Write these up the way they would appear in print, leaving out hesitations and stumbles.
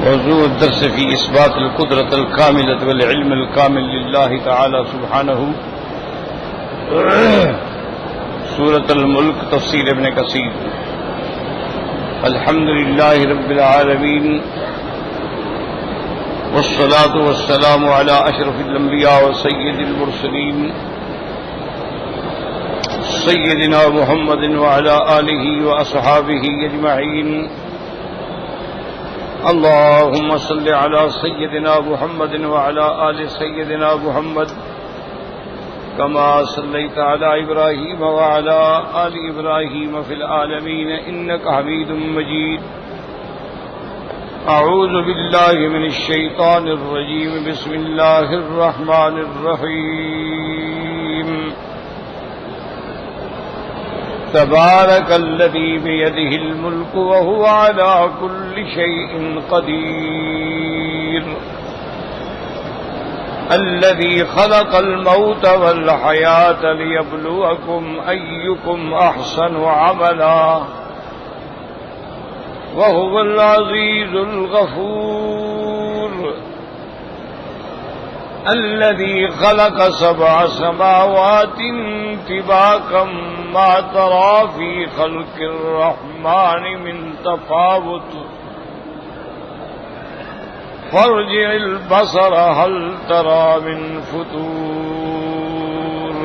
موضوع الدرس في إثبات القدرة الكاملة والعلم الكامل لله تعالى سبحانه. سورة الملك تفسير ابن كثير. الحمد لله رب العالمين والصلاة والسلام على أشرف الأنبياء وسيد المرسلين سيدنا محمد وعلى آله وأصحابه أجمعين. اللهم صل على سيدنا محمد وعلى آل سيدنا محمد كما صليت على إبراهيم وعلى آل إبراهيم في العالمين إنك حميد مجيد. أعوذ بالله من الشيطان الرجيم. بسم الله الرحمن الرحيم. تبارك الذي بيده الملك وهو على كل شيء قدير. الذي خلق الموت والحياة ليبلوكم أيكم أحسن عملا وهو العزيز الغفور. الذي خلق 7 سماوات طباقا ما ترى في خلق الرحمن من تفاوت فارجع البصر هل ترى من فتور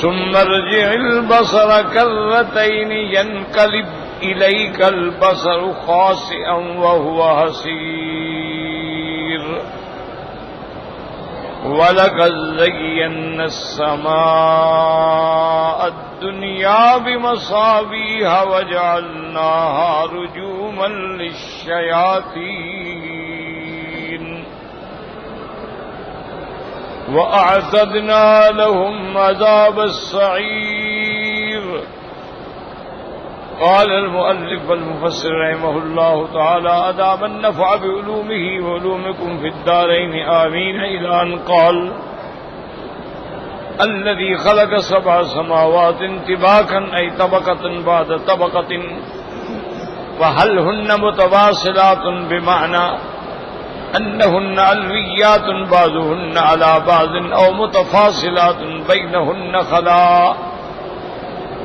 ثم ارجع البصر كرتين ينقلب إليك البصر خاسئا وهو حسير. وَلَقَدْ زَيَّنَّا السَّمَاءَ الدُّنْيَا بِمَصَابِيحَ وَجَعَلْنَاهَا رُجُومًا لِلشَّيَاطِينِ وَأَعْتَدْنَا لَهُمْ عَذَابَ السَّعِيرِ. قال المؤلف والمفسر رحمه الله تعالى أدام النفع بعلومه وعلومكم في الدارين آمين إلى أن قال الذي خلق 7 سماوات طباقا أي طبقة بعد طبقة وهل هن متواصلات بمعنى أنهن علويات بعضهن على بعض أو متفاصلات بينهن خلاء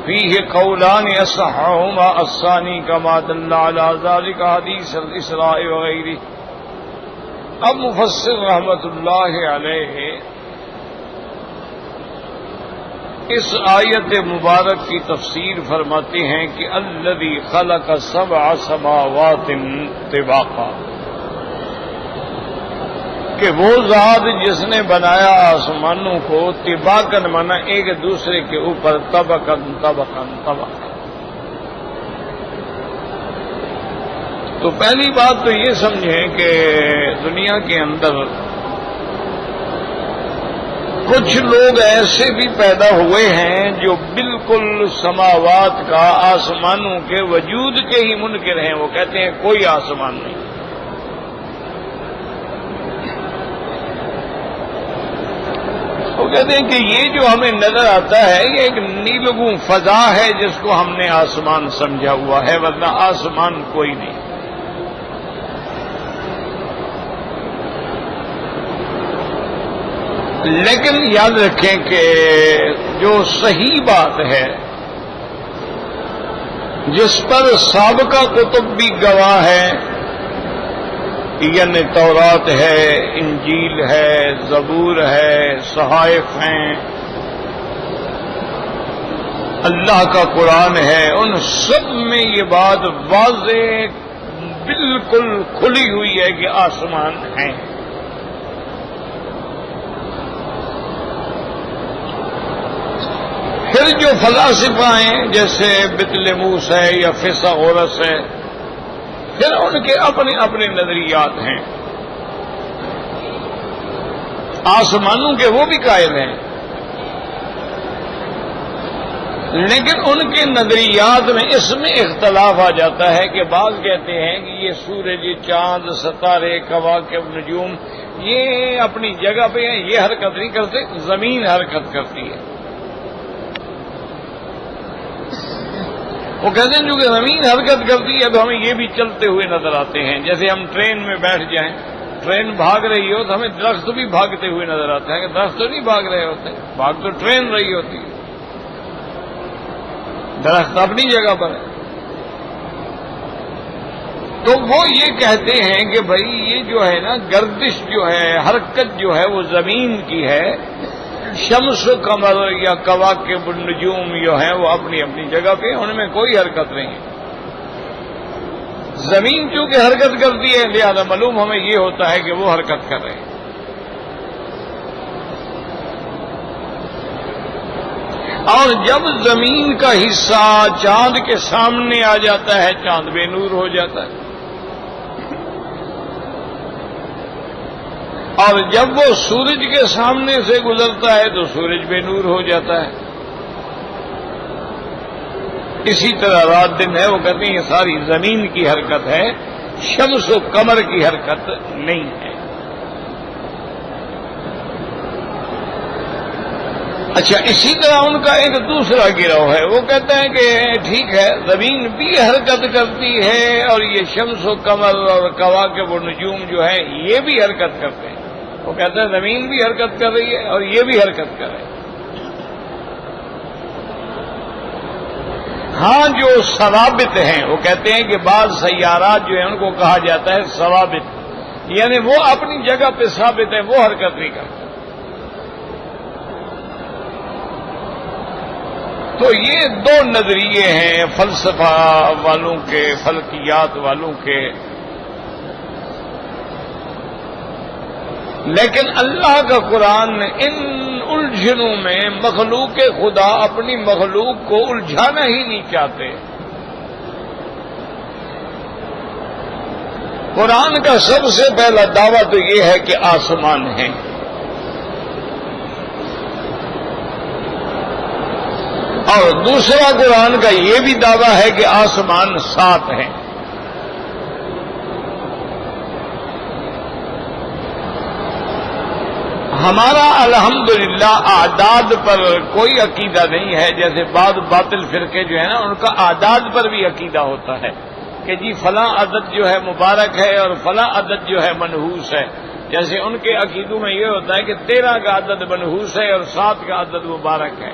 فيه قولان أصحهما الثاني كما دل على ذلك حديث الإسراء وغيره. اب مفسر رحمت اللہ علیہ اس آیت مبارک کی تفسیر فرماتے ہیں کہ الذی خلق 7 سماوات طباقا، کہ وہ ذات جس نے بنایا آسمانوں کو طباقاً مانا ایک دوسرے کے اوپر طبقاً طبقاً طبقاً. تو پہلی بات تو یہ سمجھیں کہ دنیا کے اندر کچھ لوگ ایسے بھی پیدا ہوئے ہیں جو بالکل سماوات کا، آسمانوں کے وجود کے ہی منکر ہیں. وہ کہتے ہیں کوئی آسمان نہیں. وہ کہتے ہیں کہ یہ جو ہمیں نظر آتا ہے یہ ایک نیلگوں فضا ہے جس کو ہم نے آسمان سمجھا ہوا ہے، ورنہ آسمان کوئی نہیں. لیکن یاد رکھیں کہ جو صحیح بات ہے، جس پر سابقہ کتب بھی گواہ ہے، یعنی تورات ہے، انجیل ہے، زبور ہے، صحائف ہیں، اللہ کا قرآن ہے، ان سب میں یہ بات واضح بالکل کھلی ہوئی ہے کہ آسمان ہیں. پھر جو فلاسفہ ہیں جیسے بطلموس ہے یا فیثاغورس ہے، پھر ان کے اپنے اپنے نظریات ہیں. آسمانوں کے وہ بھی قائل ہیں، لیکن ان کے نظریات میں اس میں اختلاف آ جاتا ہے کہ بعض کہتے ہیں کہ یہ سورج، چاند، ستارے، کواکب، نجوم یہ اپنی جگہ پہ ہیں، یہ حرکت نہیں کرتے، زمین حرکت کرتی ہے. وہ کہتے ہیں چونکہ زمین حرکت کرتی ہے تو ہمیں یہ بھی چلتے ہوئے نظر آتے ہیں. جیسے ہم ٹرین میں بیٹھ جائیں، ٹرین بھاگ رہی ہو تو ہمیں درخت بھی بھاگتے ہوئے نظر آتے ہیں کہ درخت تو نہیں بھاگ رہے ہوتے، بھاگ تو ٹرین رہی ہوتی ہے، درخت اپنی جگہ پر ہے. تو وہ یہ کہتے ہیں کہ بھائی یہ جو ہے نا گردش جو ہے، حرکت جو ہے وہ زمین کی ہے، شمس و قمر یا کواکب النجوم جو ہیں وہ اپنی اپنی جگہ پہ، ان میں کوئی حرکت نہیں ہے. زمین چونکہ حرکت کرتی ہے لہذا معلوم ہمیں یہ ہوتا ہے کہ وہ حرکت کر رہے ہیں. اور جب زمین کا حصہ چاند کے سامنے آ جاتا ہے چاند بے نور ہو جاتا ہے، اور جب وہ سورج کے سامنے سے گزرتا ہے تو سورج بے نور ہو جاتا ہے. اسی طرح رات دن ہے، وہ کہتے ہیں یہ ساری زمین کی حرکت ہے، شمس و قمر کی حرکت نہیں ہے. اچھا، اسی طرح ان کا ایک دوسرا گروہ ہے، وہ کہتے ہیں کہ ٹھیک ہے زمین بھی حرکت کرتی ہے اور یہ شمس و قمر اور کواکب و نجوم جو ہے یہ بھی حرکت کرتے ہیں. وہ کہتے ہیں زمین بھی حرکت کر رہی ہے اور یہ بھی حرکت کر رہے ہیں. ہاں جو ثوابت ہیں وہ کہتے ہیں کہ بعض سیارات جو ہیں ان کو کہا جاتا ہے ثوابت، یعنی وہ اپنی جگہ پہ ثابت ہیں، وہ حرکت نہیں کرتے. تو یہ دو نظریے ہیں فلسفہ والوں کے، فلکیات والوں کے. لیکن اللہ کا قرآن ان الجھنوں میں مخلوق خدا اپنی مخلوق کو الجھانا ہی نہیں چاہتے. قرآن کا سب سے پہلا دعویٰ تو یہ ہے کہ آسمان ہے، اور دوسرا قرآن کا یہ بھی دعویٰ ہے کہ آسمان 7 ہیں. ہمارا الحمدللہ اعداد پر کوئی عقیدہ نہیں ہے، جیسے بعض باطل فرقے جو ہیں نا ان کا اعداد پر بھی عقیدہ ہوتا ہے کہ جی فلاں عدد جو ہے مبارک ہے اور فلاں عدد جو ہے منحوس ہے. جیسے ان کے عقیدوں میں یہ ہوتا ہے کہ 13 کا عدد منحوس ہے اور 7 کا عدد مبارک ہے،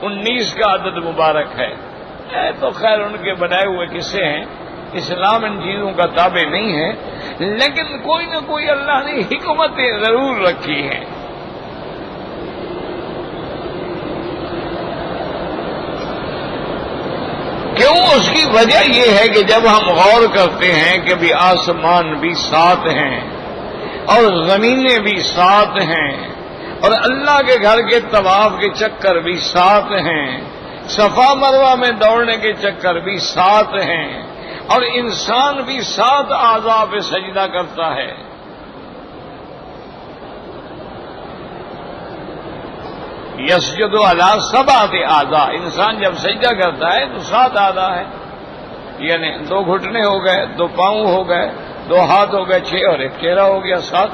19 کا عدد مبارک ہے. تو خیر ان کے بنائے ہوئے قصے ہیں، اسلام ان چیزوں کا تابع نہیں ہے. لیکن کوئی نہ کوئی اللہ نے حکمتیں ضرور رکھی ہیں. کیوں؟ اس کی وجہ یہ ہے کہ جب ہم غور کرتے ہیں کہ بھی آسمان بھی 7 ہیں اور زمینیں بھی 7 ہیں اور اللہ کے گھر کے طواف کے چکر بھی 7 ہیں، صفا مروہ میں دوڑنے کے چکر بھی 7 ہیں، اور انسان بھی 7 اعضاء پہ سجدہ کرتا ہے. یسجد علی 7 اعضاء، انسان جب سجدہ کرتا ہے تو 7 اعضاء ہے، یعنی 2 گھٹنے ہو گئے، 2 پاؤں ہو گئے، 2 ہاتھ ہو گئے 6 اور 1 چہرہ ہو گیا 7.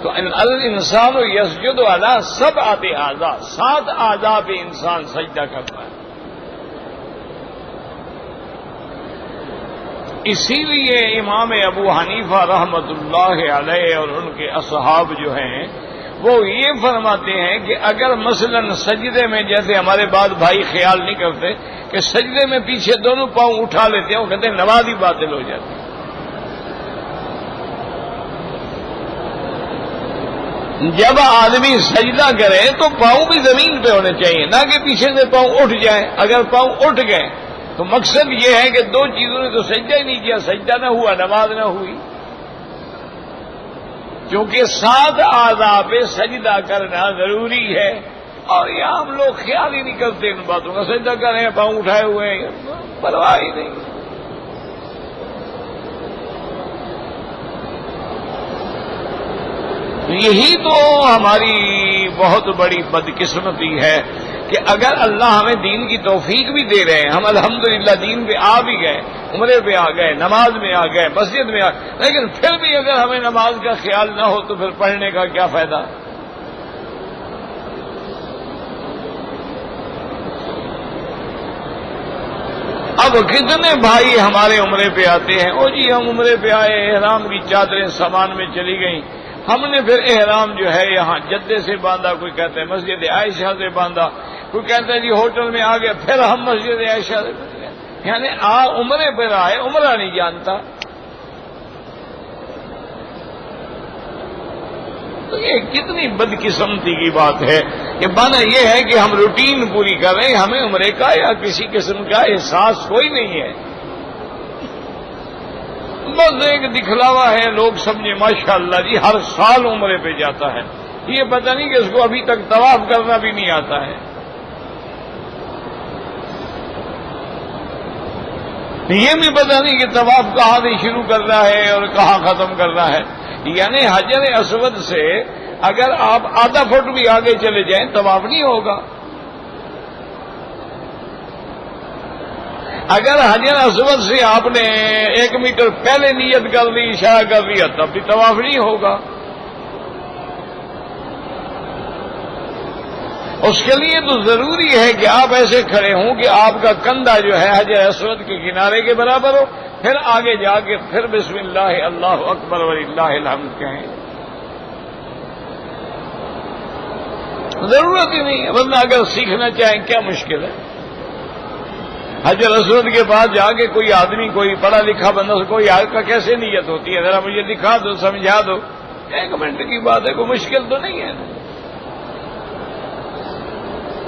تو الانسان یسجد علی 7 اعضاء، 7 اعضاء پہ انسان سجدہ کرتا ہے. اسی لیے امام ابو حنیفہ رحمت اللہ علیہ اور ان کے اصحاب جو ہیں وہ یہ فرماتے ہیں کہ اگر مثلا سجدے میں، جیسے ہمارے بعض بھائی خیال نہیں کرتے کہ سجدے میں پیچھے دونوں پاؤں اٹھا لیتے ہیں، وہ کہتے ہیں نماز ہی باطل ہو جاتی ہے. جب آدمی سجدہ کرے تو پاؤں بھی زمین پہ ہونے چاہیے، نہ کہ پیچھے سے پاؤں اٹھ جائیں. اگر پاؤں اٹھ گئے تو مقصد یہ ہے کہ 2 چیزوں نے تو سجدہ ہی نہیں کیا، سجدہ نہ ہوا، نماز نہ ہوئی. کیونکہ 7 اعضاء پہ سجدہ کرنا ضروری ہے، اور یہاں ہم لوگ خیال ہی نہیں کرتے ان باتوں کا. سجدہ کر رہے ہیں، پاؤں اٹھائے ہوئے ہیں، پرواہ ہی نہیں. یہی تو ہماری بہت بڑی بدقسمتی ہے کہ اگر اللہ ہمیں دین کی توفیق بھی دے رہے ہیں، ہم الحمدللہ دین پہ آ بھی گئے، عمرے پہ آ گئے، نماز میں آ گئے، مسجد میں آ گئے، لیکن پھر بھی اگر ہمیں نماز کا خیال نہ ہو تو پھر پڑھنے کا کیا فائدہ؟ اب اب کتنے بھائی ہمارے عمرے پہ آتے ہیں، او جی ہم عمرے پہ آئے، احرام کی چادریں سامان میں چلی گئیں، ہم نے پھر احرام جو ہے یہاں جدے سے باندھا، کوئی کہتے ہیں مسجد عائشہ سے باندھا، کوئی کہتا ہے جی ہوٹل میں آ گیا، پھر ہم مسجد عائشہ سے باندھے، یعنی عمرے پر آئے، عمرہ نہیں جانتا۔ تو یہ کتنی بدقسمتی کی بات ہے کہ مانا یہ ہے کہ ہم روٹین پوری کر رہے ہیں، ہمیں عمرے کا یا کسی قسم کا احساس کوئی نہیں ہے، بس ایک دکھلاوا ہے، لوگ سمجھے ماشاءاللہ جی ہر سال عمرے پہ جاتا ہے، یہ پتہ نہیں کہ اس کو ابھی تک طواف کرنا بھی نہیں آتا ہے، یہ بھی پتہ نہیں کہ طواف کہاں سے شروع کرنا ہے اور کہاں ختم کرنا ہے۔ یعنی حجر اسود سے اگر آپ آدھا فٹ بھی آگے چلے جائیں طواف نہیں ہوگا، اگر حجر اسود سے آپ نے 1 میٹر پہلے نیت کر لی، اشارہ کر لیا، تب بھی طواف نہیں ہوگا۔ اس کے لیے تو ضروری ہے کہ آپ ایسے کھڑے ہوں کہ آپ کا کندھا جو ہے حجر اسود کے کنارے کے برابر ہو، پھر آگے جا کے پھر بسم اللہ اللہ اکبر وللہ الحمد کہیں، ضرورت ہی نہیں ہے، ورنہ اگر سیکھنا چاہیں کیا مشکل ہے؟ حجر اسود کے پاس جا کے کوئی آدمی، کوئی پڑھا لکھا بندہ، کوئی آگ کا کیسے نیت ہوتی ہے، ذرا مجھے دکھا دو، سمجھا دو، 1 منٹ کی بات ہے، کوئی مشکل تو نہیں ہے،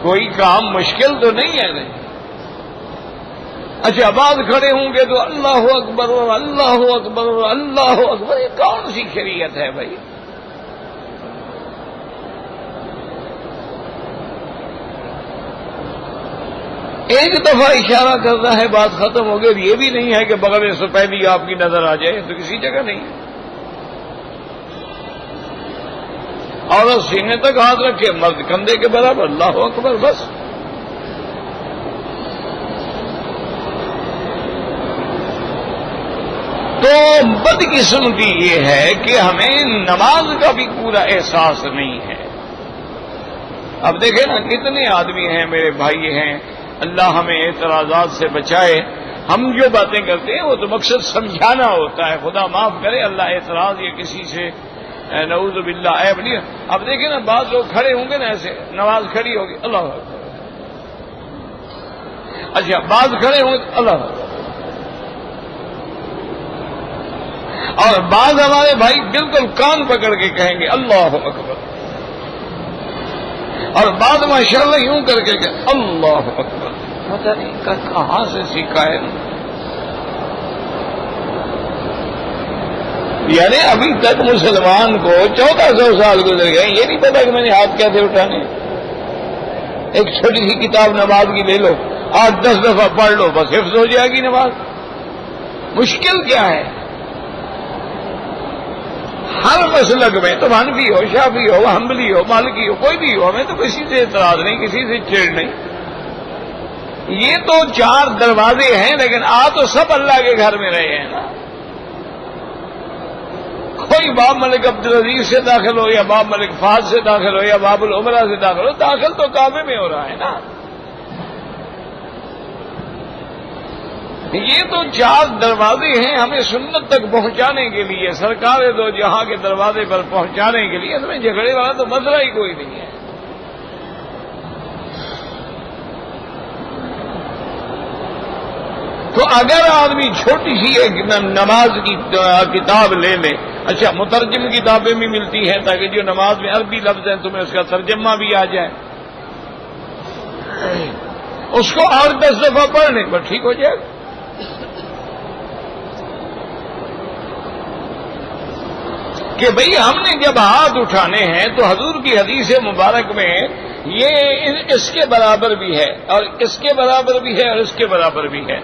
کوئی کام مشکل تو نہیں ہے۔ نہیں اچھا، بعد کھڑے ہوں گے تو اللہ اکبر اور اللہ اکبر اور اللہ اکبر، یہ کون سی شریعت ہے بھائی؟ ایک دفعہ اشارہ کرنا ہے، بات ختم ہو گئی، یہ بھی نہیں ہے کہ بغل سے پہلی آپ کی نظر آ جائے، تو کسی جگہ نہیں ہے۔ عورت سینے تک ہاتھ رکھے، مرد کندھے کے برابر، اللہ اکبر، بس۔ تو بدقسمتی یہ ہے کہ ہمیں نماز کا بھی پورا احساس نہیں ہے۔ اب دیکھیں نا کتنے آدمی ہیں، میرے بھائی ہیں، اللہ ہمیں اعتراضات سے بچائے، ہم جو باتیں کرتے ہیں وہ تو مقصد سمجھانا ہوتا ہے، خدا معاف کرے، اللہ اعتراض یا کسی سے نعوذ باللہ عیب نہیں۔ اب دیکھیں نا بعض لوگ کھڑے ہوں گے نا ایسے، نماز کھڑی ہوگی، اللہ اکبر، اچھا بعض کھڑے ہوں گے اللہ اکبر، اور بعض ہمارے بھائی بالکل کان پکڑ کے کہیں گے اللہ اکبر، اور بعد ماشاءاللہ یوں کر کے کہ اللہ اکبر، پتہ نہیں کہاں سے سیکھا ہے۔ یعنی ابھی تک مسلمان کو 1400 سال گزر گئے، یہ نہیں پتا کہ میں نے ہاتھ کیسے اٹھانے۔ ایک چھوٹی سی کتاب نماز کی لے لو، 8-10 دفعہ پڑھ لو، بس حفظ ہو جائے گی نماز۔ مشکل کیا ہے؟ ہر مسلک میں، تو حنفی ہو، شافعی ہو، حنبلی ہو، مالکی ہو، کوئی بھی ہو، ہمیں تو کسی سے اعتراض نہیں، کسی سے چڑ نہیں۔ یہ تو 4 دروازے ہیں، لیکن تو سب اللہ کے گھر میں رہے ہیں نا۔ کوئی باب ملک عبدالعزیز سے داخل ہو یا باب ملک فہد سے داخل ہو یا باب العمرہ سے داخل ہو، داخل تو کعبے میں ہو رہا ہے نا۔ یہ تو 4 دروازے ہیں ہمیں سنت تک پہنچانے کے لیے، سرکار دو جہاں کے دروازے پر پہنچانے کے لیے، اس میں جھگڑے والا تو مسئلہ ہی کوئی نہیں ہے۔ تو اگر آدمی چھوٹی سی ایک نماز کی کتاب لے لے، اچھا مترجم کتابیں بھی ملتی ہیں تاکہ جو نماز میں عربی لفظ ہیں تمہیں اس کا ترجمہ بھی آ جائے، اس کو 8-10 دفعہ پڑھنے پر ٹھیک ہو جائے گا۔ کہ بھئی ہم نے جب ہاتھ اٹھانے ہیں تو حضور کی حدیث مبارک میں یہ اس کے برابر بھی ہے اور اس کے برابر بھی ہے اور اس کے برابر بھی ہے،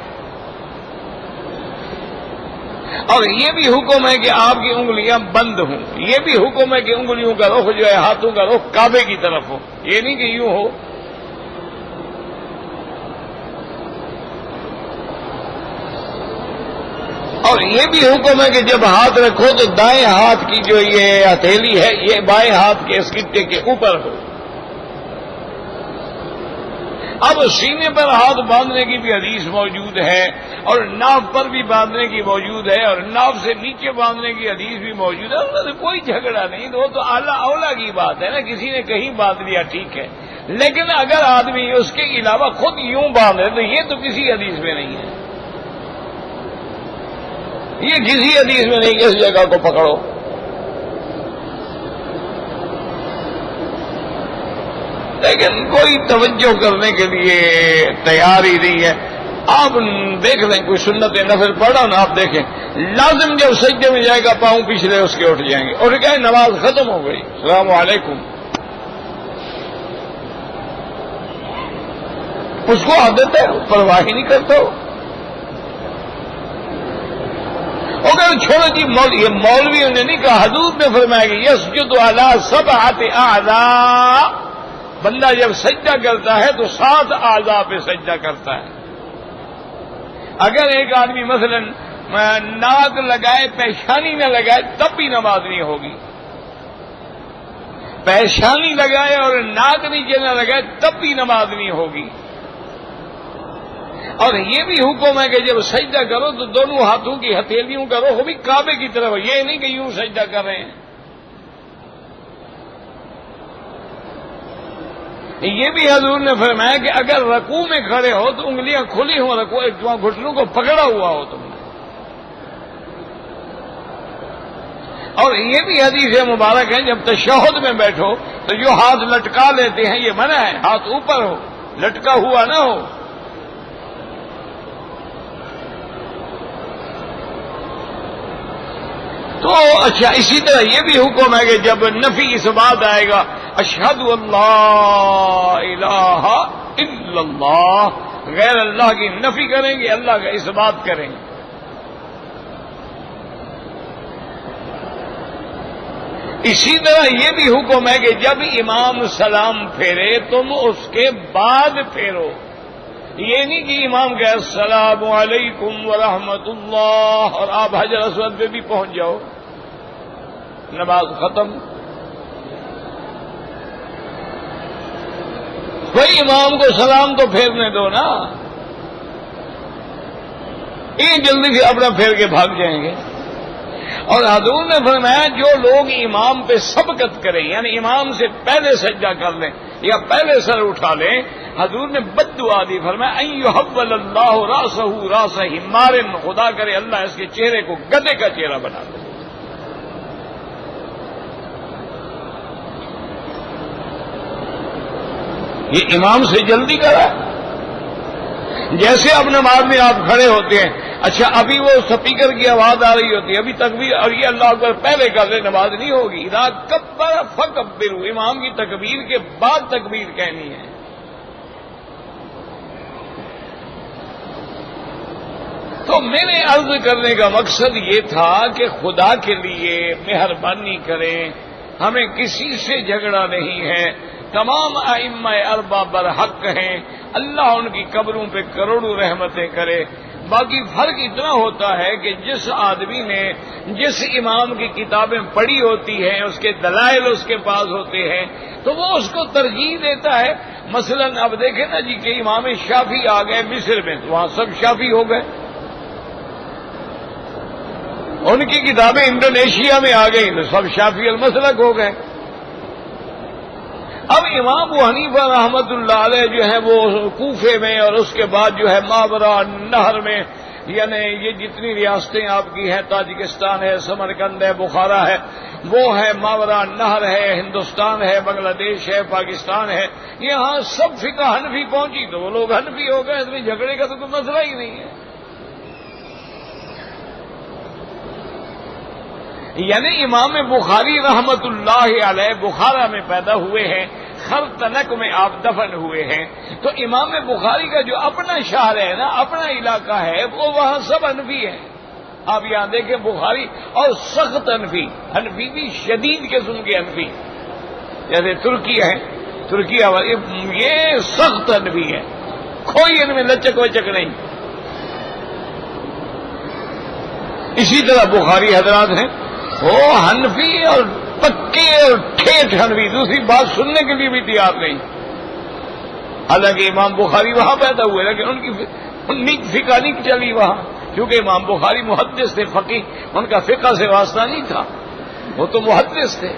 اور یہ بھی حکم ہے کہ آپ کی انگلیاں بند ہوں، یہ بھی حکم ہے کہ انگلیوں کا رخ جو ہے، ہاتھوں کا رخ کعبے کی طرف ہو، یہ نہیں کہ یوں ہو۔ اور یہ بھی حکم ہے کہ جب ہاتھ رکھو تو دائیں ہاتھ کی جو یہ ہتھیلی ہے یہ بائیں ہاتھ کے اس گٹے کے اوپر ہو، اب سینے پر ہاتھ باندھنے کی بھی حدیث موجود ہے اور ناف پر بھی باندھنے کی موجود ہے اور ناف سے نیچے باندھنے کی حدیث بھی موجود ہے. ان میں کوئی جھگڑا نہیں, وہ تو اعلیٰ اولا کی بات ہے نا. کسی نے کہیں باندھ لیا ٹھیک ہے, لیکن اگر آدمی اس کے علاوہ خود یوں باندھے تو یہ تو کسی حدیث میں نہیں ہے. یہ کسی حدیث میں نہیں. اس جگہ کو پکڑو. لیکن کوئی توجہ کرنے کے لیے تیار ہی نہیں ہے. آپ دیکھ لیں کوئی سنت نفل پڑھا نا, آپ دیکھیں لازم جب سجدے میں جائے گا پاؤں پچھلے اس کے اٹھ جائیں گے, اور کیا ہے نماز ختم ہو گئی, السلام علیکم. اس کو عادت ہے, پرواہ ہی نہیں کرتا. اگر چھوڑو جی یہ مولویوں نے نہیں کہا, حضور نے فرمایا کہ یسجد علی سبعۃ اعضاء. بندہ جب سجدہ کرتا ہے تو 7 اعضاء پہ سجدہ کرتا ہے. اگر ایک آدمی مثلا ناک لگائے پیشانی نہ لگائے تب بھی نماز نہیں ہوگی. پیشانی لگائے اور ناک نیچے نہ لگائے تب بھی نماز نہیں ہوگی. اور یہ بھی حکم ہے کہ جب سجدہ کرو تو دونوں ہاتھوں کی ہتھیلیوں کا رخ بھی کعبے کی طرف, یہ نہیں کہ یوں سجدہ کر رہے ہیں. یہ بھی حضور نے فرمایا کہ اگر رکوع میں کھڑے ہو تو انگلیاں کھلی ہوں, رکوع گھٹنوں کو پکڑا ہوا ہو تم نے. اور یہ بھی حدیث مبارک ہے جب تشہد میں بیٹھو تو جو ہاتھ لٹکا لیتے ہیں یہ منع ہے. ہاتھ اوپر ہو, لٹکا ہوا نہ ہو. تو اچھا, اسی طرح یہ بھی حکم ہے کہ جب نفی اس بات آئے گا اشہد اللہ الہ الا اللہ, غیر اللہ کی نفی کریں گے, اللہ کا اس بات کریں گے. اسی طرح یہ بھی حکم ہے کہ جب امام سلام پھیرے تم اس کے بعد پھیرو. یہ نہیں کہ امام کہ السلام علیکم ورحمۃ اللہ اور آپ حجر اسود پہ بھی پہنچ جاؤ, نماز ختم. بھائی امام کو سلام تو پھیرنے دو نا, یہ جلدی سے اپنا پھیر کے بھاگ جائیں گے. اور حضور نے فرمایا جو لوگ امام پہ سبقت کریں, یعنی امام سے پہلے سجدہ کر لیں یا پہلے سر اٹھا لیں, حضور نے بد دعا دی. فرمایا ان یحول اللہ راسہ راس حمار, خدا کرے اللہ اس کے چہرے کو گدھے کا چہرہ بنا دے. یہ امام سے جلدی کرا. جیسے اب نماز میں آپ کھڑے ہوتے ہیں, اچھا ابھی وہ سپیکر کی آواز آ رہی ہوتی ہے, ابھی تکبیر, اور یہ اللہ اکبر پہلے کر لے, نماز نہیں ہوگی. اذا کبر فکبروا, امام کی تکبیر کے بعد تکبیر کہنی ہے. تو میرے عرض کرنے کا مقصد یہ تھا کہ خدا کے لیے مہربانی کریں, ہمیں کسی سے جھگڑا نہیں ہے. تمام ائمہ اربع برحق ہیں, اللہ ان کی قبروں پہ کروڑوں رحمتیں کرے. باقی فرق اتنا ہوتا ہے کہ جس آدمی نے جس امام کی کتابیں پڑھی ہوتی ہیں, اس کے دلائل اس کے پاس ہوتے ہیں, تو وہ اس کو ترجیح دیتا ہے. مثلا اب دیکھیں نا جی کہ امام شافعی آ گئے مصر میں, تو وہاں سب شافعی ہو گئے. ان کی کتابیں انڈونیشیا میں آ گئی تو سب شافعی المسلک ہو گئے. اب امام ابو حنیفہ رحمۃ اللہ علیہ جو ہے وہ کوفے میں, اور اس کے بعد جو ہے ماورا نہر میں, یعنی یہ جتنی ریاستیں آپ کی ہیں, تاجکستان ہے, سمرقند ہے, بخارا ہے, وہ ہے ماورا نہر ہے, ہندوستان ہے, بنگلہ دیش ہے, پاکستان ہے, یہاں سب فقہ حنفی پہنچی تو وہ لوگ حنفی ہو گئے. اس میں جھگڑے کا تو کوئی مسئلہ ہی نہیں ہے. یعنی امام بخاری رحمت اللہ علیہ بخارا میں پیدا ہوئے ہیں, خرطنک میں آپ دفن ہوئے ہیں. تو امام بخاری کا جو اپنا شہر ہے نا, اپنا علاقہ ہے, وہ وہاں سب حنفی ہیں. آپ یہاں دیکھیں بخاری, اور سخت حنفی, حنفی بھی شدید قسم کے حنفی, جیسے ترکی ہے, ترکی یہ سخت حنفی ہے, کوئی ان میں لچک وچک نہیں. اسی طرح بخاری حضرات ہیں وہ حنفی اور پکے اور ٹھیٹ حنفی, دوسری بات سننے کے لیے بھی تیار نہیں. حالانکہ امام بخاری وہاں پیدا ہوئے لیکن ان کی فقہ نہیں چلی وہاں، کیونکہ امام بخاری محدث تھے، فقیہ، ان کا فقہ سے واسطہ نہیں تھا، وہ تو محدث تھے،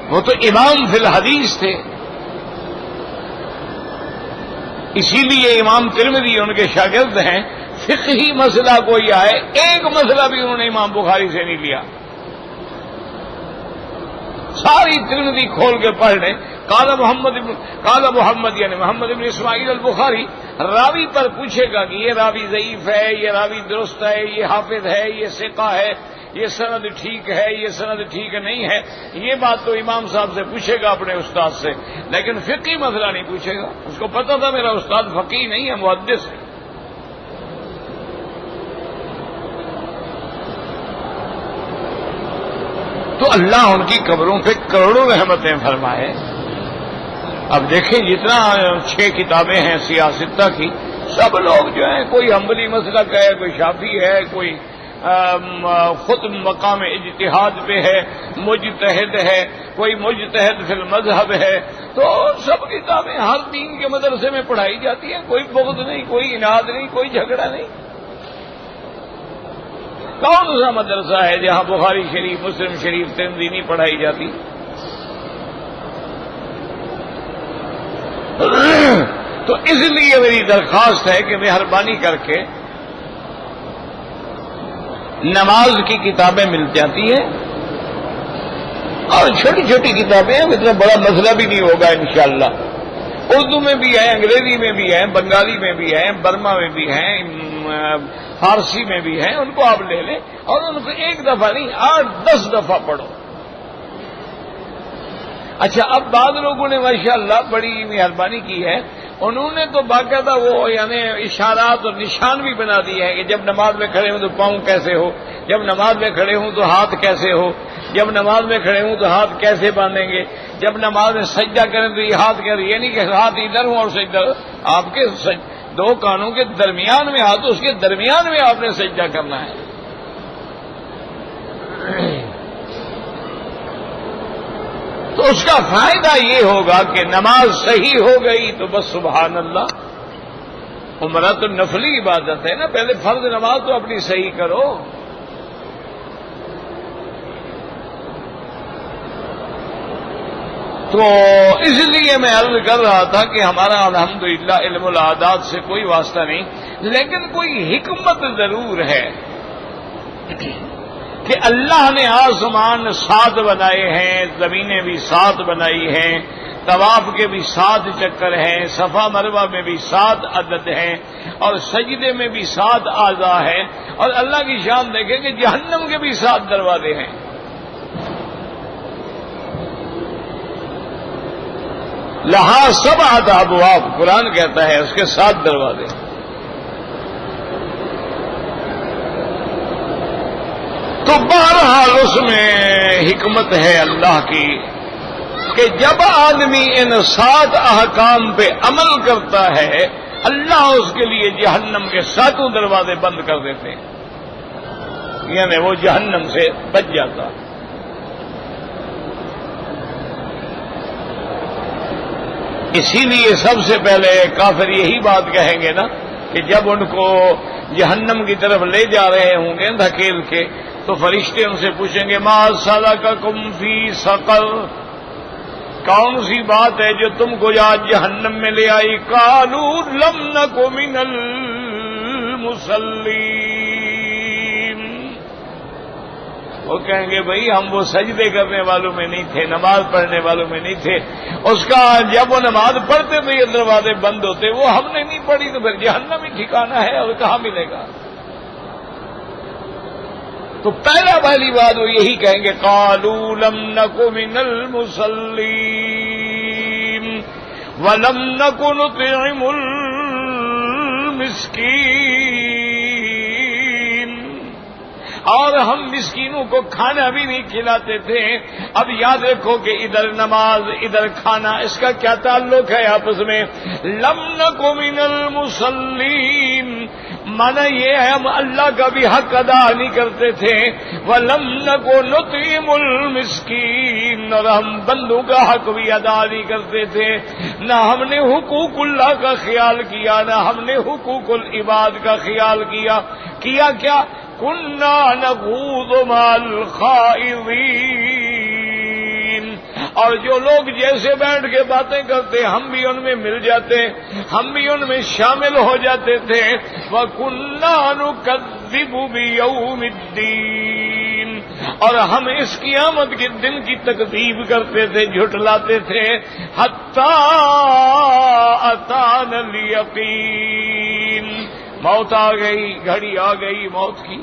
وہ تو امام فی الحدیث تھے۔ اسی لیے امام ترمذی ان کے شاگرد ہیں، فقہی مسئلہ کوئی آئے ایک مسئلہ بھی انہوں نے امام بخاری سے نہیں لیا، ساری ترمذی کھول کے پڑھ لیں۔ قال محمد یعنی محمد بن اسماعیل البخاری راوی پر پوچھے گا کہ یہ راوی ضعیف ہے، یہ راوی درست ہے، یہ حافظ ہے، یہ ثقہ ہے، یہ سند ٹھیک ہے، یہ سند ٹھیک نہیں ہے، یہ بات تو امام صاحب سے پوچھے گا اپنے استاد سے، لیکن فقہی مسئلہ نہیں پوچھے گا۔ اس کو پتہ تھا میرا استاد فقیہ نہیں ہے، محدث ہے۔ تو اللہ ان کی قبروں پہ کروڑوں رحمتیں فرمائے۔ اب دیکھیں جتنا 6 کتابیں ہیں سیاستہ کی، سب لوگ جو ہیں کوئی حنبلی مسلک ہے، کوئی شافعی ہے، کوئی خود مقام اجتہاد پہ ہے، مجتہد ہے، کوئی مجتہد فی المذہب ہے، تو سب کتابیں ہر دین کے مدرسے میں پڑھائی جاتی ہیں، کوئی بغض نہیں، کوئی اناد نہیں، کوئی جھگڑا نہیں۔ کون سا مدرسہ ہے جہاں بخاری شریف، مسلم شریف، ترمذی نہیں پڑھائی جاتی؟ تو اس لیے میری درخواست ہے کہ مہربانی کر کے نماز کی کتابیں مل جاتی ہیں اور چھوٹی چھوٹی کتابیں ہیں، اتنا بڑا مسئلہ بھی نہیں ہوگا انشاءاللہ۔ اردو میں بھی ہے، انگریزی میں بھی ہے، بنگالی میں بھی ہے، برما میں بھی ہے، فارسی میں بھی ہے، ان کو آپ لے لیں اور ان کو ایک دفعہ نہیں 8-10 دفعہ پڑھو۔ اچھا، اب بعض لوگوں نے ماشاءاللہ بڑی مہربانی کی ہے، انہوں نے تو باقاعدہ وہ یعنی اشارات اور نشان بھی بنا دیے ہیں کہ جب نماز میں کھڑے ہوں تو پاؤں کیسے ہو، جب نماز میں کھڑے ہوں تو ہاتھ کیسے ہو، جب نماز میں کھڑے ہوں تو ہاتھ کیسے باندھیں گے، جب نماز میں سجدہ کریں تو یہ ہاتھ کیسے، یہ نہیں کہ ہاتھ ادھر ہوں اور سجدہ، آپ کے 2 کانوں کے درمیان میں ہاتھ، اس کے درمیان میں آپ نے سجدہ کرنا ہے۔ تو اس کا فائدہ یہ ہوگا کہ نماز صحیح ہو گئی تو بس سبحان اللہ۔ عمرہ تو نفلی عبادت ہے نا، پہلے فرض نماز تو اپنی صحیح کرو۔ تو اس لیے میں عرض کر رہا تھا کہ ہمارا الحمدللہ علم العادات سے کوئی واسطہ نہیں، لیکن کوئی حکمت ضرور ہے کہ اللہ نے آسمان 7 بنائے ہیں، زمینیں بھی 7 بنائی ہیں، طواف کے بھی 7 چکر ہیں، صفا مروہ میں بھی 7 عدد ہیں، اور سجدے میں بھی 7 اعضاء ہیں، اور اللہ کی شان دیکھیں کہ جہنم کے بھی 7 دروازے ہیں۔ لہا 7 ابواب، قرآن کہتا ہے اس کے 7 دروازے۔ تو بہرحال اس میں حکمت ہے اللہ کی کہ جب آدمی ان 7 احکام پہ عمل کرتا ہے، اللہ اس کے لیے جہنم کے 7 دروازے بند کر دیتے ہیں، یعنی وہ جہنم سے بچ جاتا۔ اسی لیے سب سے پہلے کافر یہی بات کہیں گے نا کہ جب ان کو جہنم کی طرف لے جا رہے ہوں گے دھکیل کے، تو فرشتے ان سے پوچھیں گے ما سلککم فی سقر، کون سی بات ہے جو تم کو آج جہنم میں لے آئی؟ قالوا لم نک من المصلین، وہ کہیں گے بھائی ہم وہ سجدے کرنے والوں میں نہیں تھے، نماز پڑھنے والوں میں نہیں تھے۔ اس کا جب وہ نماز پڑھتے تو یہ دروازے بند ہوتے، وہ ہم نے نہیں پڑھی تو پھر جہنم ہی ٹھکانا ہے، اور کہاں ملے گا؟ تو پہلی بات وہ یہی کہیں گے قالوا لم نک من المصلین ولم نک نطعم المسکین، اور ہم مسکینوں کو کھانا بھی نہیں کھلاتے تھے۔ اب یاد رکھو کہ ادھر نماز ادھر کھانا، اس کا کیا تعلق ہے آپس میں؟ لم نک من المصلین، مانا یہ ہے ہم اللہ کا بھی حق ادا نہیں کرتے تھے. وَلَمْ نَكُ نُطْعِمُ الْمِسْكِينَ, اور ہم بندوں کا حق بھی ادا نہیں کرتے تھے. نہ ہم نے حقوق اللہ کا خیال کیا, نہ ہم نے حقوق العباد کا خیال کیا. کیا كُنَّا نَخُوضُ مَعَ الْخَائِضِينَ, اور جو لوگ جیسے بیٹھ کے باتیں کرتے ہم بھی ان میں مل جاتے, ہم بھی ان میں شامل ہو جاتے تھے. وَكُنَّا نُكَذِّبُ بِيَوْمِ الدِّينِ, اور ہم اس قیامت کے دن کی تکذیب کرتے تھے, جھٹلاتے تھے. حَتَّى أَتَانَا الْيَقِينُ, موت آ گئی, گھڑی آ گئی موت کی.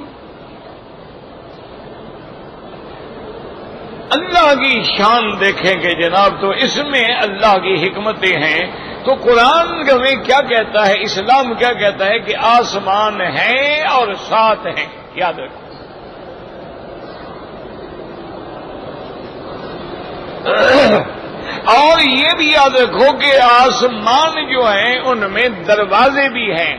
اللہ کی شان دیکھیں گے جناب تو اس میں اللہ کی حکمتیں ہیں. تو قرآن میں کیا کہتا ہے, اسلام کیا کہتا ہے کہ آسمان ہیں اور ساتھ ہیں, یاد رکھو. اور یہ بھی یاد رکھو کہ آسمان جو ہیں ان میں دروازے بھی ہیں.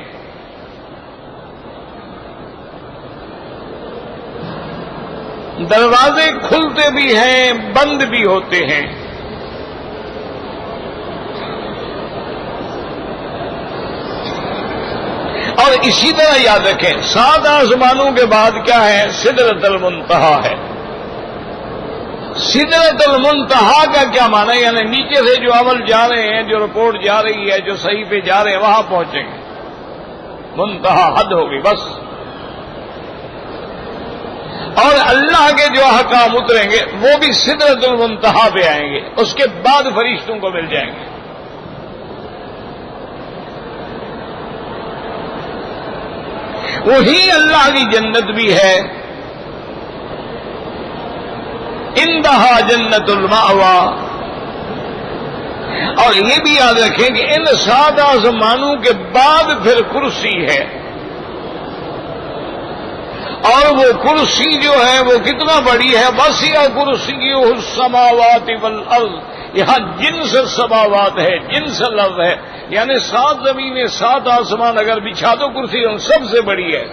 دروازے کھلتے بھی ہیں, بند بھی ہوتے ہیں. اور اسی طرح یاد رکھیں 7 آسمانوں کے بعد کیا ہے, سدرۃ المنتہا ہے. سدرۃ المنتہا کا کیا معنی, یعنی نیچے سے جو عمل جا رہے ہیں, جو رپورٹ جا رہی ہے, جو صحیح پہ جا رہے ہیں, وہاں پہنچیں گے. منتہا حد ہوگی بس. اور اللہ کے جو احکام اتریں گے وہ بھی سدرۃ المنتہا پہ آئیں گے, اس کے بعد فرشتوں کو مل جائیں گے. وہی اللہ کی جنت بھی ہے. اندہا جنت المأوا. اور یہ بھی یاد رکھیں کہ ان 7 آسمانوں کے بعد پھر کرسی ہے. اور وہ کرسی جو ہے وہ کتنا بڑی ہے, وسیع کرسیہ السماوات والارض. یہاں جنس السماوات ہے, جنس الارض ہے, یعنی 7 زمینیں 7 آسمان اگر بچھا دو کرسی ان سب سے بڑی ہے.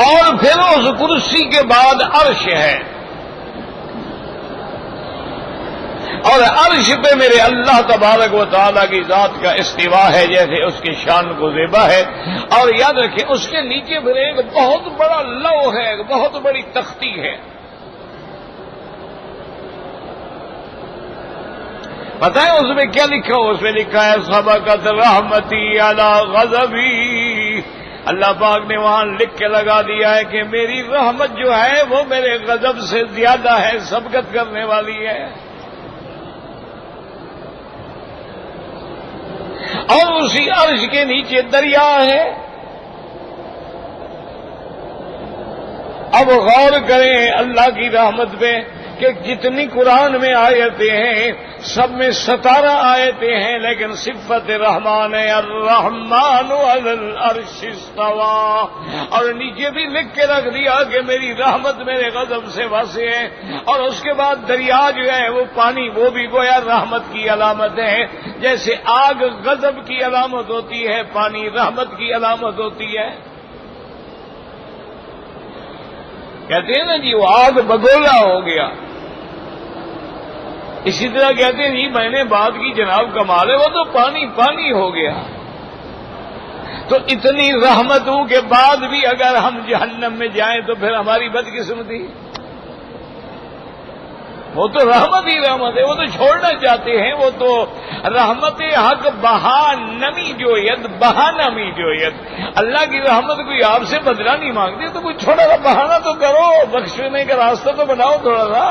اور پھر اس کرسی کے بعد عرش ہے. اور عرش پہ میرے اللہ تبارک و تعالیٰ کی ذات کا استوا ہے, جیسے اس کی شان کو زیبا ہے. اور یاد رکھیں اس کے نیچے پھر ایک بہت بڑا لوح ہے, ایک بہت بڑی تختی ہے. پتہ ہے اس میں کیا لکھا ہو, اس میں لکھا ہے سبقت رحمتی علی غضبی. اللہ پاک نے وہاں لکھ کے لگا دیا ہے کہ میری رحمت جو ہے وہ میرے غضب سے زیادہ ہے, سبقت کرنے والی ہے. اور اسی عرش کے نیچے دریا ہے. اب غور کریں اللہ کی رحمت پہ کہ جتنی قرآن میں آیتیں ہیں سب میں 17 آیتیں ہیں, لیکن صفت رحمان ہے الرحمن علی العرش استوى. اور نیچے بھی لکھ کے رکھ دیا کہ میری رحمت میرے غضب سے واسع ہے. اور اس کے بعد دریا جو ہے وہ پانی, وہ بھی گویا رحمت کی علامت ہے. جیسے آگ غضب کی علامت ہوتی ہے, پانی رحمت کی علامت ہوتی ہے. کہتے ہیں نا جی وہ آگ بگولا ہو گیا. اسی طرح کہتے ہیں جی میں نے بات کی جناب کمال ہے, وہ تو پانی پانی ہو گیا. تو اتنی رحمتوں کے بعد بھی اگر ہم جہنم میں جائیں تو پھر ہماری بدقسمتی. وہ تو رحمت ہی رحمت ہے, وہ تو چھوڑنا چاہتے ہیں. وہ تو رحمت حق بہا نمی جو ید, بہا نمی جو ید. اللہ کی رحمت کوئی آپ سے بدلہ نہیں مانگتی, تو کوئی چھوڑا سا بہانہ تو کرو, بخشنے کا راستہ تو بناؤ تھوڑا سا.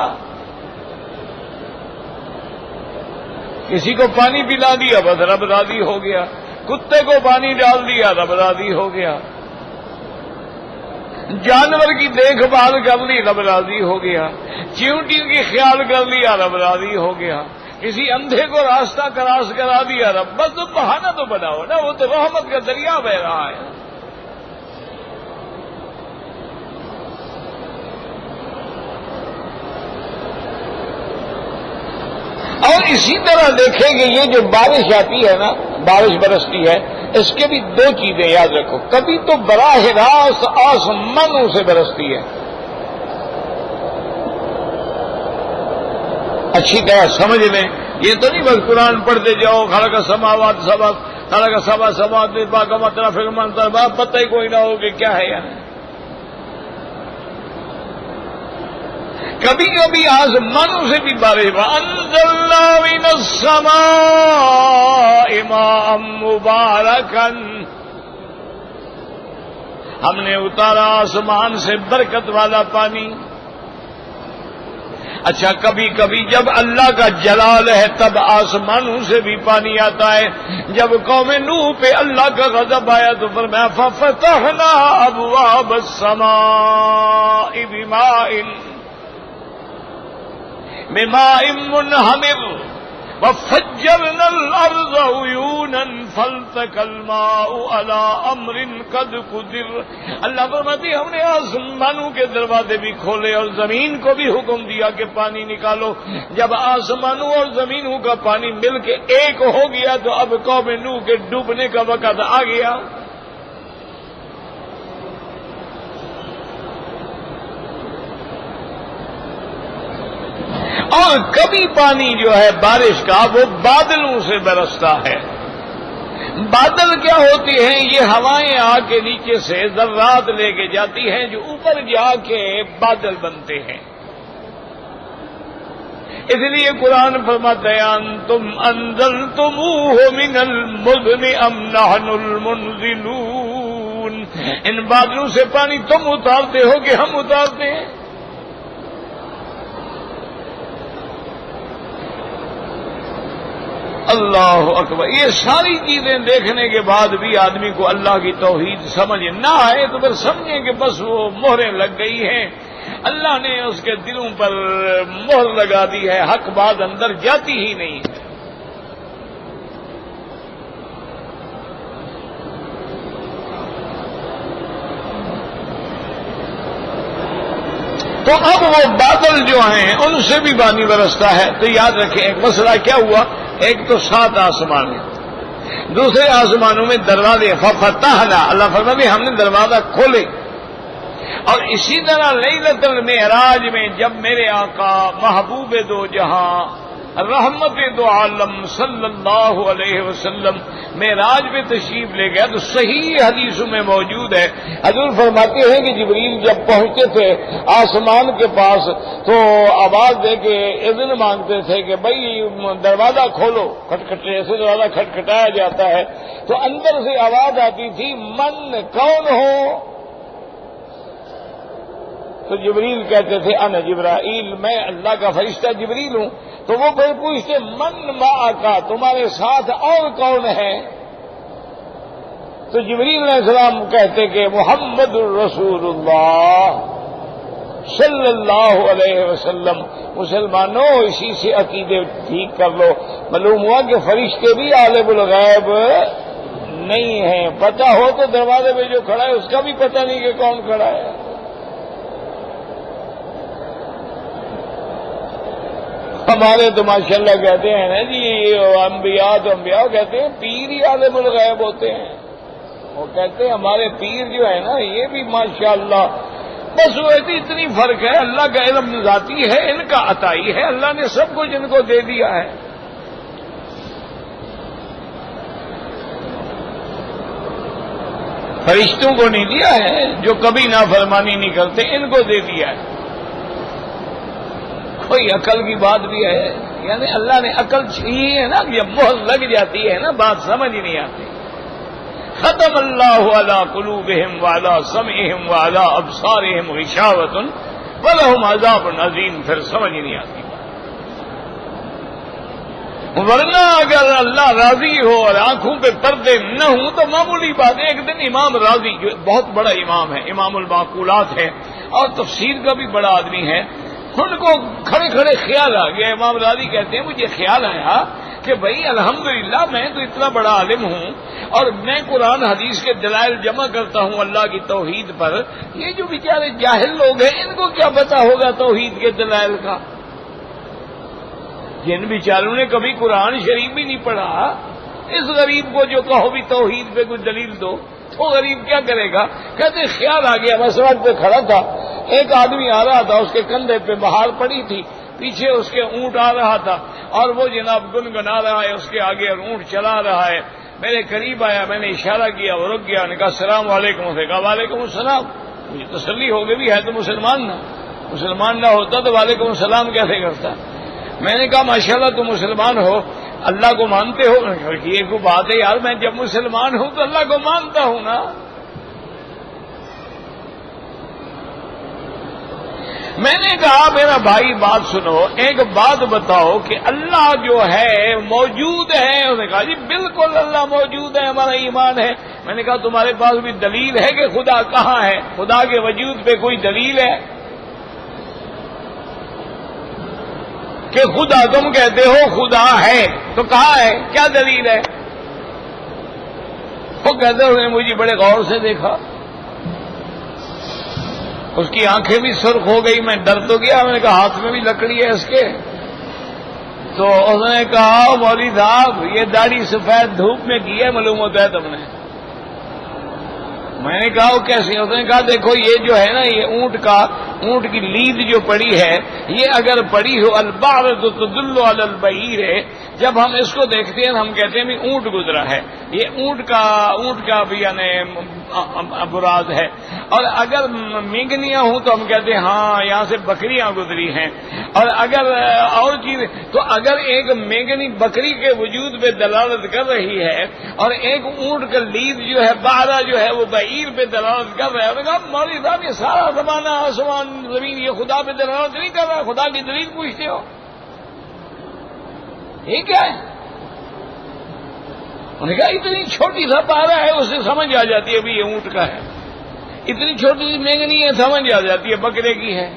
کسی کو پانی پلا دیا بس رب راضی ہو گیا, کتے کو پانی ڈال دیا رب راضی ہو گیا, جانور کی دیکھ بھال کر لی رب راضی ہو گیا, چیونٹی کی خیال کر لیا رب راضی ہو گیا, کسی اندھے کو راستہ کراس کرا دیا رب. بس تو بہانہ تو بناؤ نا, وہ تو رحمت کا دریا بہ رہا ہے. اور اسی طرح دیکھیں کہ یہ جو بارش آتی ہے نا، بارش برستی ہے، اس کے بھی دو چیزیں یاد رکھو. کبھی تو براہ راست آسمانوں سے برستی ہے. اچھی طرح سمجھ لیں، یہ تو نہیں بس قرآن پڑھتے جاؤ خلق السماوات سبع خلق سبع سماوات کا مطلب پتہ ہی کوئی نہ ہو کہ کیا ہے یار. کبھی کبھی آسمانوں سے بھی بارش. وَأَنزَلْنَا مِنَ السَّمَاءِ مَاءً مُبَارَكًا، ہم نے اتارا آسمان سے برکت والا پانی. اچھا کبھی کبھی جب اللہ کا جلال ہے تب آسمانوں سے بھی پانی آتا ہے. جب قوم نوح پہ اللہ کا غضب آیا تو فرمایا فَفَتَحْنَا أَبْوَابَ السَّمَاءِ بِمَاءٍ مُنْهَمِرٍ وَفَجَّرْنَا الْأَرْضَ عُيُونًا فَالْتَقَى الْمَاءُ عَلَىٰ أَمْرٍ قَدْ قُدِرَ. اللہ فرماتی ہم نے آسمانوں کے دروازے بھی کھولے اور زمین کو بھی حکم دیا کہ پانی نکالو. جب آسمانوں اور زمینوں کا پانی مل کے ایک ہو گیا تو اب قوم نوح کے ڈوبنے کا وقت آ گیا. اور کبھی پانی جو ہے بارش کا وہ بادلوں سے برستا ہے. بادل کیا ہوتی ہیں؟ یہ ہوائیں آ کے نیچے سے ذرات لے کے جاتی ہیں جو اوپر جا کے بادل بنتے ہیں. اس لیے قرآن فرماتا ہے انتم انزلتموہ من المزن ام نحن المنزلون. ان بادلوں سے پانی تم اتارتے ہو کہ ہم اتارتے ہیں؟ اللہ اکبر. یہ ساری چیزیں دیکھنے کے بعد بھی آدمی کو اللہ کی توحید سمجھ نہ آئے تو پھر سمجھیں کہ بس وہ مہریں لگ گئی ہیں، اللہ نے اس کے دلوں پر مہر لگا دی ہے، حق بات اندر جاتی ہی نہیں ہے. تو اب وہ بادل جو ہیں ان سے بھی پانی برستا ہے. تو یاد رکھیں ایک مسئلہ کیا ہوا، ایک تو 7 آسمان ہیں، دوسرے آسمانوں میں دروازے ففتحنا، اللہ فرماتے ہم نے دروازہ کھولے. اور اسی طرح لیلۃ المعراج میں جب میرے آقا محبوب دو جہاں رحمت دو عالم صلی اللہ علیہ وسلم معراج میں تشریف لے گیا تو صحیح حدیثوں میں موجود ہے، حضور فرماتے ہیں کہ جبریل جب پہنچتے تھے آسمان کے پاس تو آواز دے کے اذن مانگتے تھے کہ بھائی دروازہ کھولو. کھٹکھٹے ایسے دروازہ کھٹکھٹایا جاتا ہے تو اندر سے آواز آتی تھی من کون ہو؟ تو جبریل کہتے تھے انا جبرائیل، میں اللہ کا فرشتہ جبریل ہوں. تو وہ پھر پوچھتے من معاکا، تمہارے ساتھ اور کون ہے؟ تو جبریل علیہ السلام کہتے کہ محمد الرسول اللہ صلی اللہ علیہ وسلم. مسلمانوں اسی سے عقیدے ٹھیک کر لو. معلوم ہوا کہ فرشتے بھی عالم الغیب نہیں ہیں. پتہ ہو تو دروازے پہ جو کھڑا ہے اس کا بھی پتہ نہیں کہ کون کھڑا ہے. ہمارے تو ماشاءاللہ کہتے ہیں نا جی انبیاء تو انبیاء کہتے ہیں پیر ہی عالم الغیب ہوتے ہیں. وہ کہتے ہیں ہمارے پیر جو ہے نا یہ بھی ماشاءاللہ بس وہ اتنی فرق ہے، اللہ کا علم ذاتی ہے، ان کا عطائی ہے، اللہ نے سب کچھ ان کو دے دیا ہے. فرشتوں کو نہیں دیا ہے جو کبھی نافرمانی نہیں کرتے، ان کو دے دیا ہے. کوئی عقل کی بات بھی ہے، یعنی اللہ نے عقل چھینی ہے نا، جب مہر لگ جاتی ہے نا بات سمجھ نہیں آتی. ختم اللہ علی قلوبہم وعلی سمعہم وعلی ابصارہم غشاوۃ ولہم عذاب عظیم. پھر سمجھ نہیں آتی. ورنہ اگر اللہ راضی ہو اور آنکھوں پہ پردے نہ ہوں تو معمولی بات ہے. ایک دن امام راضی جو بہت بڑا امام ہے، امام المعقولات ہے اور تفسیر کا بھی بڑا آدمی ہے، ان کو کھڑے کھڑے خیال آ گیا. امام راضی کہتے ہیں مجھے خیال آیا کہ بھئی الحمدللہ میں تو اتنا بڑا عالم ہوں اور میں قرآن حدیث کے دلائل جمع کرتا ہوں اللہ کی توحید پر، یہ جو بیچارے جاہل لوگ ہیں ان کو کیا پتا ہوگا توحید کے دلائل کا. جن بیچاروں نے کبھی قرآن شریف بھی نہیں پڑھا، اس غریب کو جو کہو بھی توحید پہ کوئی دلیل دو، تو غریب کیا کرے گا؟ کہتے خیال آ گیا، میں سڑک پہ کھڑا تھا، ایک آدمی آ رہا تھا، اس کے کندھے پہ بہار پڑی تھی، پیچھے اس کے اونٹ آ رہا تھا اور وہ جناب گنگنا رہا ہے اس کے آگے اور اونٹ چلا رہا ہے۔ میرے قریب آیا، میں نے اشارہ کیا، وہ رک گیا، نے کہا السلام علیکم، اسے کہا وعلیکم السلام۔ مجھے تسلی ہو گئی بھی ہے تو مسلمان نہ، مسلمان نہ ہوتا تو وعلیکم السلام کیسے کرتا؟ میں نے کہا ماشاءاللہ تم مسلمان ہو، اللہ کو مانتے ہو؟ یہ کوئی بات ہے یار، میں جب مسلمان ہوں تو اللہ کو مانتا ہوں نا۔ میں نے کہا میرا بھائی بات سنو، ایک بات بتاؤ کہ اللہ جو ہے موجود ہے؟ اس نے کہا جی بالکل اللہ موجود ہے، ہمارا ایمان ہے۔ میں نے کہا تمہارے پاس بھی دلیل ہے کہ خدا کہاں ہے؟ خدا کے وجود پہ کوئی دلیل ہے کہ خدا، تم کہتے ہو خدا ہے تو کہاں ہے؟ کیا دلیل ہے؟ وہ کہتے انہوں نے مجھے بڑے غور سے دیکھا، اس کی آنکھیں بھی سرخ ہو گئی، میں ڈر تو گیا، میں نے کہا ہاتھ میں بھی لکڑی ہے اس کے۔ تو اس نے کہا مولوی صاحب یہ داڑھی سفید دھوپ میں کی ہے، معلوم ہوتا ہے تم نے۔ میں نے کہا وہ کیسے؟ اس نے کہا دیکھو یہ جو ہے نا، یہ اونٹ کی لید جو پڑی ہے، یہ اگر پڑی ہو البعرۃ تدل علی البعیر، جب ہم اس کو دیکھتے ہیں ہم کہتے ہیں بھی اونٹ گزرا ہے، یہ اونٹ کا بھی یعنی براد ہے، اور اگر مینگنیاں ہوں تو ہم کہتے ہیں ہاں یہاں سے بکریاں گزری ہیں، اور اگر اور چیز تو اگر ایک مینگنی بکری کے وجود پہ دلالت کر رہی ہے اور ایک اونٹ کا لید جو ہے بارہ جو ہے وہ بعیر پہ دلالت کر رہا ہے، تو کہا مولوی صاحب یہ سارا زمانہ آسمان زمین یہ خدا پہ دلالت نہیں کر رہا، خدا کی دلیل پوچھتے ہو؟ یہ کیا ہے؟ انہوں نے کہا اتنی چھوٹی سا پارا ہے اسے سمجھ آ جاتی ہے بھی یہ اونٹ کا ہے، اتنی چھوٹی سی مینگنی ہے سمجھ آ جاتی ہے بکرے کی ہے۔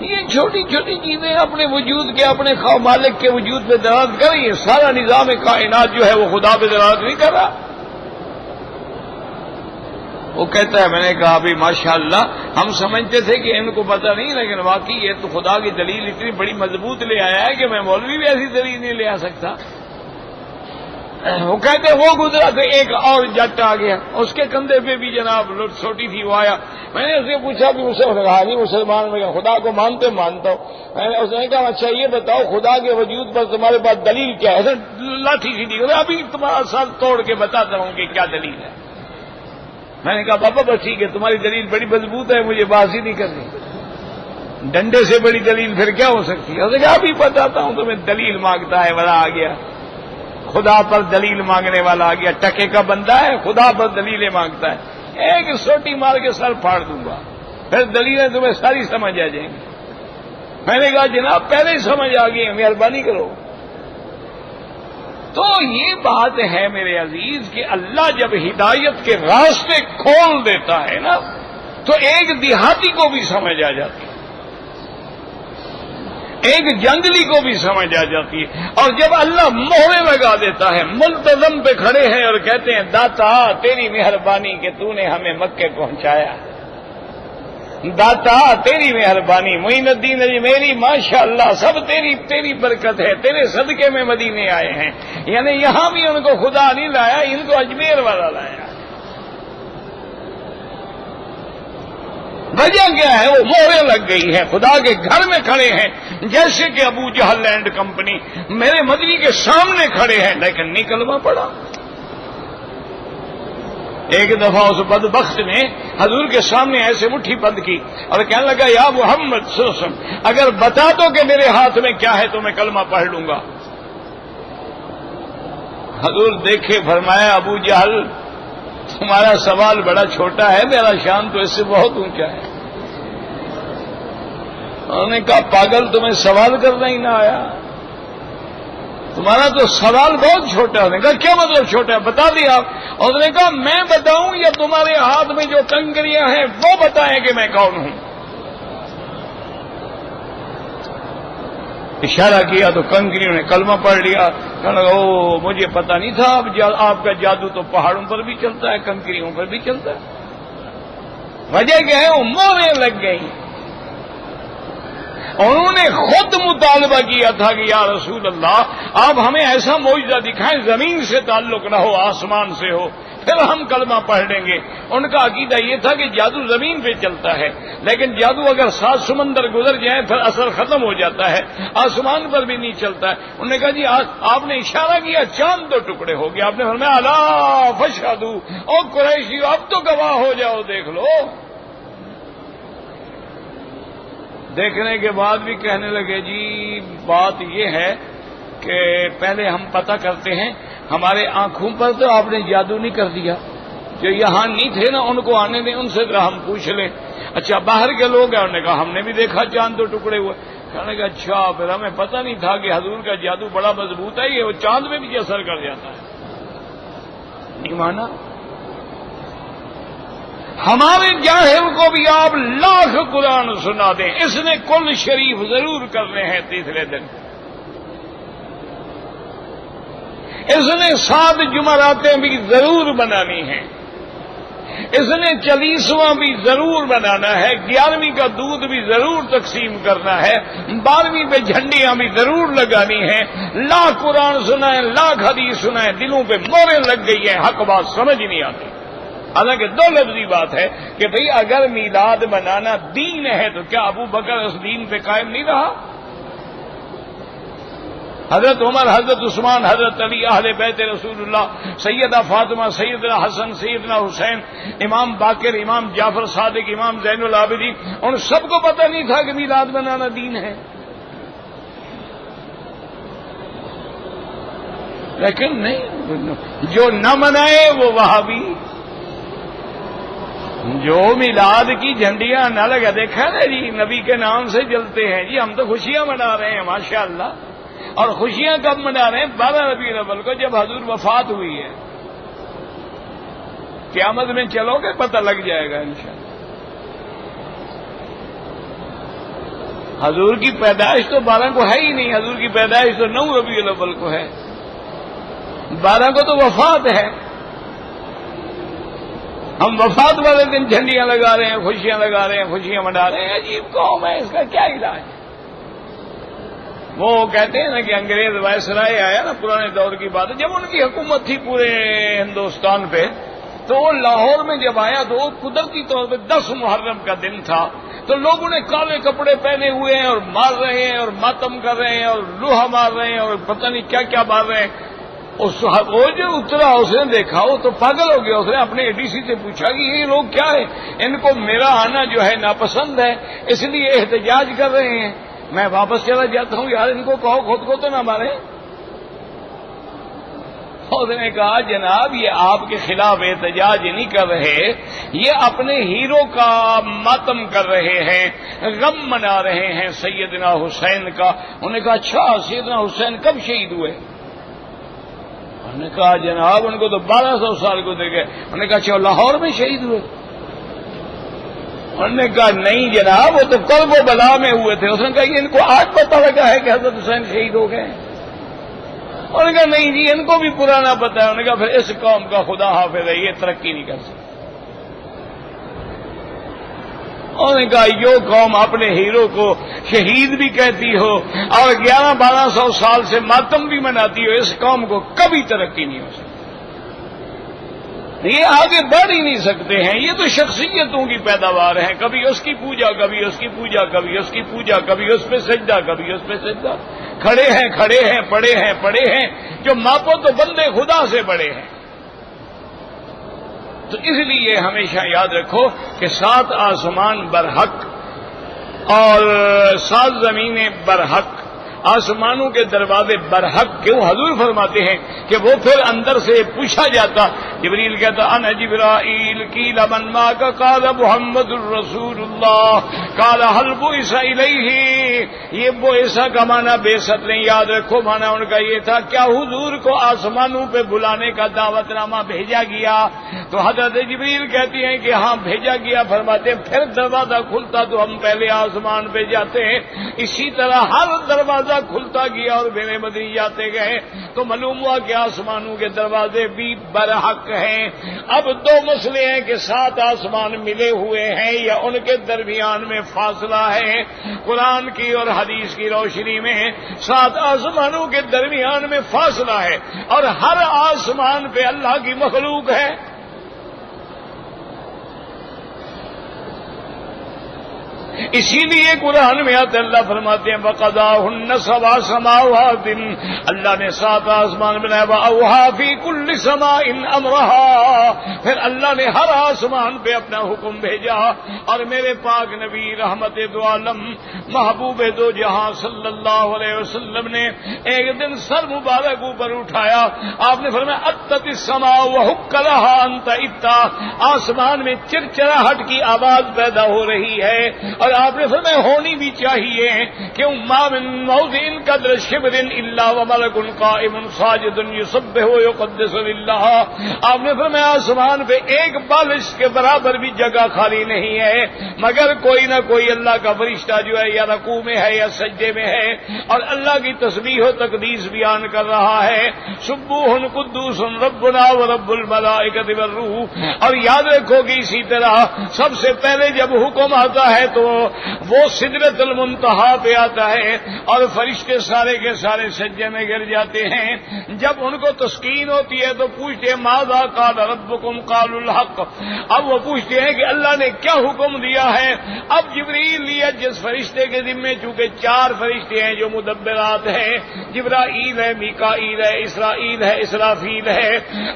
یہ چھوٹی چھوٹی چیزیں اپنے وجود کے، اپنے مالک کے وجود پہ دلالت کر رہی ہے، سارا نظام کائنات جو ہے وہ خدا پہ دلالت نہیں کر رہا۔ وہ کہتا ہے میں نے کہا بھی ماشاءاللہ ہم سمجھتے تھے کہ ان کو پتہ نہیں، لیکن واقعی یہ تو خدا کی دلیل اتنی بڑی مضبوط لے آیا ہے کہ میں مولوی بھی ایسی دلیل نہیں لے آ سکتا۔ وہ کہتے ہیں وہ گزرا تو ایک اور جٹ آ گیا، اس کے کندھے پہ بھی جناب چھوٹی تھی، وہ آیا، میں نے اس سے پوچھا بھی اسے کہا نہیں مسلمان، میں خدا کو مانتا ہوں۔ میں نے اس نے کہا اچھا یہ بتاؤ خدا کے وجود پر تمہارے پاس دلیل کیا ہے؟ لاٹھی سی دی، ابھی تمہارا سر توڑ کے بتاتا ہوں کہ کیا دلیل ہے۔ میں نے کہا بابا بس ٹھیک ہے تمہاری دلیل بڑی مضبوط ہے، مجھے بات ہی نہیں کرنی، ڈنڈے سے بڑی دلیل پھر کیا ہو سکتی ہے؟ اس نے کہا ابھی بتاتا ہوں تمہیں، دلیل مانگتا ہے والا آ گیا، خدا پر دلیل مانگنے والا آ گیا، ٹکے کا بندہ ہے خدا پر دلیلیں مانگتا ہے، ایک سوٹی مار کے سر پھاڑ دوں گا، پھر دلیلیں تمہیں ساری سمجھ آ جائیں گی۔ میں نے کہا جناب پہلے ہی سمجھ آ گئی، مہربانی کرو۔ تو یہ بات ہے میرے عزیز کہ اللہ جب ہدایت کے راستے کھول دیتا ہے نا تو ایک دیہاتی کو بھی سمجھ آ جاتی ہے، ایک جنگلی کو بھی سمجھ آ جاتی ہے، اور جب اللہ مہرے لگا دیتا ہے، ملتزم پہ کھڑے ہیں اور کہتے ہیں داتا تیری مہربانی کہ تو نے ہمیں مکے پہنچایا، داتا تیری مہربانی، معین الدین اجمیری ماشاءاللہ سب تیری برکت ہے، تیرے صدقے میں مدینے آئے ہیں، یعنی یہاں بھی ان کو خدا نہیں لایا، ان کو اجمیر والا لایا۔ وجہ کیا ہے؟ وہ مہریں لگ گئی ہے، خدا کے گھر میں کھڑے ہیں، جیسے کہ ابو جہل لینڈ کمپنی میرے مدنی کے سامنے کھڑے ہیں، لیکن نہیں کلمہ پڑا۔ ایک دفعہ اس بدبخت نے حضور کے سامنے ایسے مٹھی بند کی اور کہنے لگا یا محمد صلی اللہ علیہ وسلم اگر بتا دو کہ میرے ہاتھ میں کیا ہے تو میں کلمہ پڑھ لوں گا۔ حضور دیکھے فرمایا ابو جہل تمہارا سوال بڑا چھوٹا ہے، میرا شان تو اس سے بہت اونچا ہے۔ انہوں نے کہا پاگل تمہیں سوال کرنا ہی نہ آیا، تمہارا تو سوال بہت چھوٹا ہے۔ کہا کیا مطلب چھوٹا ہے؟ بتا دیا آپ۔ اور نے کہا میں بتاؤں یا تمہارے ہاتھ میں جو کنکریاں ہیں وہ بتائیں کہ میں کون ہوں؟ اشارہ کیا تو کنکریوں نے کلمہ پڑھ لیا۔ کہنے لگا او مجھے پتا نہیں تھا، آپ کا جادو تو پہاڑوں پر بھی چلتا ہے کنکریوں پر بھی چلتا ہے۔ وجہ کیا ہے؟ وہ موریں لگ گئی۔ انہوں نے خود مطالبہ کیا تھا کہ یا رسول اللہ آپ ہمیں ایسا معجزہ دکھائیں زمین سے تعلق نہ ہو آسمان سے ہو، پھر ہم کلمہ پڑھ لیں گے۔ ان کا عقیدہ یہ تھا کہ جادو زمین پہ چلتا ہے، لیکن جادو اگر 7 سمندر گزر جائیں پھر اثر ختم ہو جاتا ہے، آسمان پر بھی نہیں چلتا ہے۔ انہوں نے کہا جی آپ نے اشارہ کیا چاند 2 ٹکڑے ہو گیا، آپ نے فرمایا الا فاشهدوا، او قریشی اب تو گواہ ہو جاؤ، دیکھ لو۔ دیکھنے کے بعد بھی کہنے لگے جی بات یہ ہے کہ پہلے ہم پتہ کرتے ہیں، ہمارے آنکھوں پر تو آپ نے جادو نہیں کر دیا، جو یہاں نہیں تھے نا ان کو آنے دیں، ان سے ذرا ہم پوچھ لیں۔ اچھا باہر کے لوگ ہیں؟ انہوں نے کہا ہم نے بھی دیکھا چاند 2 ٹکڑے ہوئے۔ کہنے کا اچھا پھر ہمیں پتہ نہیں تھا کہ حضور کا جادو بڑا مضبوط ہے، یہ وہ چاند میں بھی اثر کر جاتا ہے۔ نہیں مانا؟ ہمارے جاہل کو بھی آپ لاکھ قرآن سنا دیں، اس نے کل شریف ضرور کرنے ہیں تیسرے دن، اس نے 7 جمعراتیں بھی ضرور بنانی ہیں، اس نے 40واں بھی ضرور بنانا ہے، 11ویں کا دودھ بھی ضرور تقسیم کرنا ہے، 12ویں پہ جھنڈیاں بھی ضرور لگانی ہیں، لاکھ قرآن سنائیں، لاکھ حدیث سنائیں، دلوں پہ موریں لگ گئی ہیں، حق بات سمجھ نہیں آتی۔ حالانکہ 2 لفظی بات ہے کہ بھئی اگر میلاد منانا دین ہے تو کیا ابو بکر اس دین پہ قائم نہیں رہا؟ حضرت عمر، حضرت عثمان، حضرت علی، اہل بیت رسول اللہ، سیدہ فاطمہ، سیدنا حسن، سیدنا حسین، امام باقر، امام جعفر صادق، امام زین العابدین، ان سب کو پتہ نہیں تھا کہ میلاد منانا دین ہے؟ لیکن نہیں، جو نہ منائے وہ وہابی، جو میلاد کی جھنڈیاں نہ لگا، دیکھا نا جی نبی کے نام سے جلتے ہیں جی، ہم تو خوشیاں منا رہے ہیں ماشاءاللہ، اور خوشیاں کب منا رہے ہیں؟ 12 ربیع الاول کو جب حضور وفات ہوئی ہے۔ قیامت میں چلو گے پتہ لگ جائے گا انشاءاللہ۔ حضور کی پیدائش تو 12 کو ہے ہی نہیں، حضور کی پیدائش تو 9 ربیع الاول کو ہے، 12 کو تو وفات ہے۔ ہم وفات والے دن جھنڈیاں لگا رہے ہیں، خوشیاں لگا رہے ہیں، خوشیاں منا رہے ہیں۔ عجیب قوم ہے، اس کا کیا علاج ہے؟ وہ کہتے ہیں نا کہ انگریز وائسرائے آیا نا، پرانے دور کی بات ہے، جب ان کی حکومت تھی پورے ہندوستان پہ، تو وہ لاہور میں جب آیا تو وہ قدرتی طور پہ 10 محرم کا دن تھا، تو لوگوں نے کالے کپڑے پہنے ہوئے ہیں اور مار رہے ہیں اور ماتم کر رہے ہیں اور لوہا مار رہے ہیں اور پتہ نہیں کیا کیا مار رہے ہیں۔ وہ جو اترا اس نے دیکھا، وہ تو پاگل ہو گیا، اس نے اپنے اے ڈی سی سے پوچھا کہ یہ لوگ کیا ہے، ان کو میرا آنا جو ہے ناپسند ہے، اس لیے احتجاج کر رہے ہیں، میں واپس چلا جاتا ہوں، یار ان کو کہو خود کو تو نہ مارے۔ اس نے کہا جناب یہ آپ کے خلاف احتجاج نہیں کر رہے، یہ اپنے ہیرو کا ماتم کر رہے ہیں، غم منا رہے ہیں سیدنا حسین کا۔ انہوں نے کہا اچھا سیدنا حسین کب شہید ہوئے؟ انہوں نے کہا جناب ان کو تو 1200 سال گزر گئے۔ انہوں نے کہا اچھا لاہور میں شہید ہوئے؟ انہوں نے کہا نہیں جناب وہ تو کرب و بلا میں ہوئے تھے۔ اس نے کہا یہ ان کو آج پتہ لگا ہے کہ حضرت حسین شہید ہو گئے؟ انہوں نے کہا نہیں جی ان کو بھی پرانا پتہ ہے۔ انہوں نے کہا پھر اس قوم کا خدا حافظ ہے، یہ ترقی نہیں کر سکتی۔ انہوں نے کہا یہ قوم اپنے ہیرو کو شہید بھی کہتی ہو اور 1100-1200 سال سے ماتم بھی مناتی ہو، اس قوم کو کبھی ترقی نہیں ہو سکتی، یہ آگے بڑھ ہی نہیں سکتے ہیں۔ یہ تو شخصیتوں کی پیداوار ہیں، کبھی اس کی پوجا، کبھی اس کی پوجا، کبھی اس کی پوجا، کبھی اس پہ سجدہ، کبھی اس پہ سجدہ، کھڑے ہیں کھڑے ہیں، پڑے ہیں پڑے ہیں، جو ماپو تو بندے خدا سے بڑے ہیں۔ تو اس لیے ہمیشہ یاد رکھو کہ 7 آسمان برحق اور 7 زمینیں برحق، آسمانوں کے دروازے برحق کیوں؟ حضور فرماتے ہیں کہ وہ پھر اندر سے پوچھا جاتا، جبریل کہتا انا جبرائیل قیل من معک قال محمد الرسول اللہ قال هل بعث الیہ۔ یہ بعث کا معنی بعثت نہیں، یاد رکھو معنی ان کا یہ تھا کیا حضور کو آسمانوں پہ بلانے کا دعوت نامہ بھیجا گیا؟ تو حضرت جبریل کہتی ہیں کہ ہاں بھیجا گیا۔ فرماتے ہیں پھر دروازہ کھلتا تو ہم پہلے آسمان پہ جاتے ہیں، اسی طرح ہر دروازہ کھلتا گیا اور میرے مدنی جاتے گئے، تو معلوم ہوا کہ آسمانوں کے دروازے بھی برحق ہیں۔ اب دو مسئلے ہیں کہ 7 آسمان ملے ہوئے ہیں یا ان کے درمیان میں فاصلہ ہے۔ قرآن کی اور حدیث کی روشنی میں 7 آسمانوں کے درمیان میں فاصلہ ہے اور ہر آسمان پہ اللہ کی مخلوق ہے۔ اسی لیے قرآن میں آتے اللہ فرماتے ہیں وَقَضَاهُنَّ 7 سَمَاوَاتٍ، اللہ نے 7 آسمان بنایا، وَأَوْحَىٰ فِي كُلِّ سَمَاءٍ أَمْرَهَا، پھر اللہ نے ہر آسمان پہ اپنا حکم بھیجا۔ اور میرے پاک نبی رحمت دو عالم محبوب دو جہاں صلی اللہ علیہ وسلم نے ایک دن سر مبارک اوپر اٹھایا، آپ نے فرمایا اَتَّتِ السَّمَاءُ وَحُقَّ لَهَا أَن تَئِتَّ، آسمان میں چرچراہٹ کی آواز پیدا ہو رہی ہے، اور آپ نے فرمایا ہونی بھی چاہیے کہ ما من موضع قدر شبر الا وملک قائم ساجد یسبح ویقدس للہ، آپ نے فرمایا آسمان پہ ایک بالش کے برابر بھی جگہ خالی نہیں ہے مگر کوئی نہ کوئی اللہ کا فرشتہ جو ہے یا رکوع میں ہے یا سجدے میں ہے اور اللہ کی تسبیح و تقدیس بیان کر رہا ہے۔ سبوح قدوس ربنا ورب الملائکۃ والروح۔ اور یاد رکھو کہ اسی طرح سب سے پہلے جب حکم آتا ہے تو وہ سدرۃ المنتہا پہ آتا ہے اور فرشتے سارے کے سارے سجدے میں گر جاتے ہیں۔ جب ان کو تسکین ہوتی ہے تو پوچھتے ہیں ماذا قال ربکم قالوا الحق، اب وہ پوچھتے ہیں کہ اللہ نے کیا حکم دیا ہے۔ اب جبریل لیا جس فرشتے کے ذمے، چونکہ 4 فرشتے ہیں جو مدبرات ہیں، جبرائیل ہے، میکائیل ہے، اسرائیل ہے، اسرافیل ہے،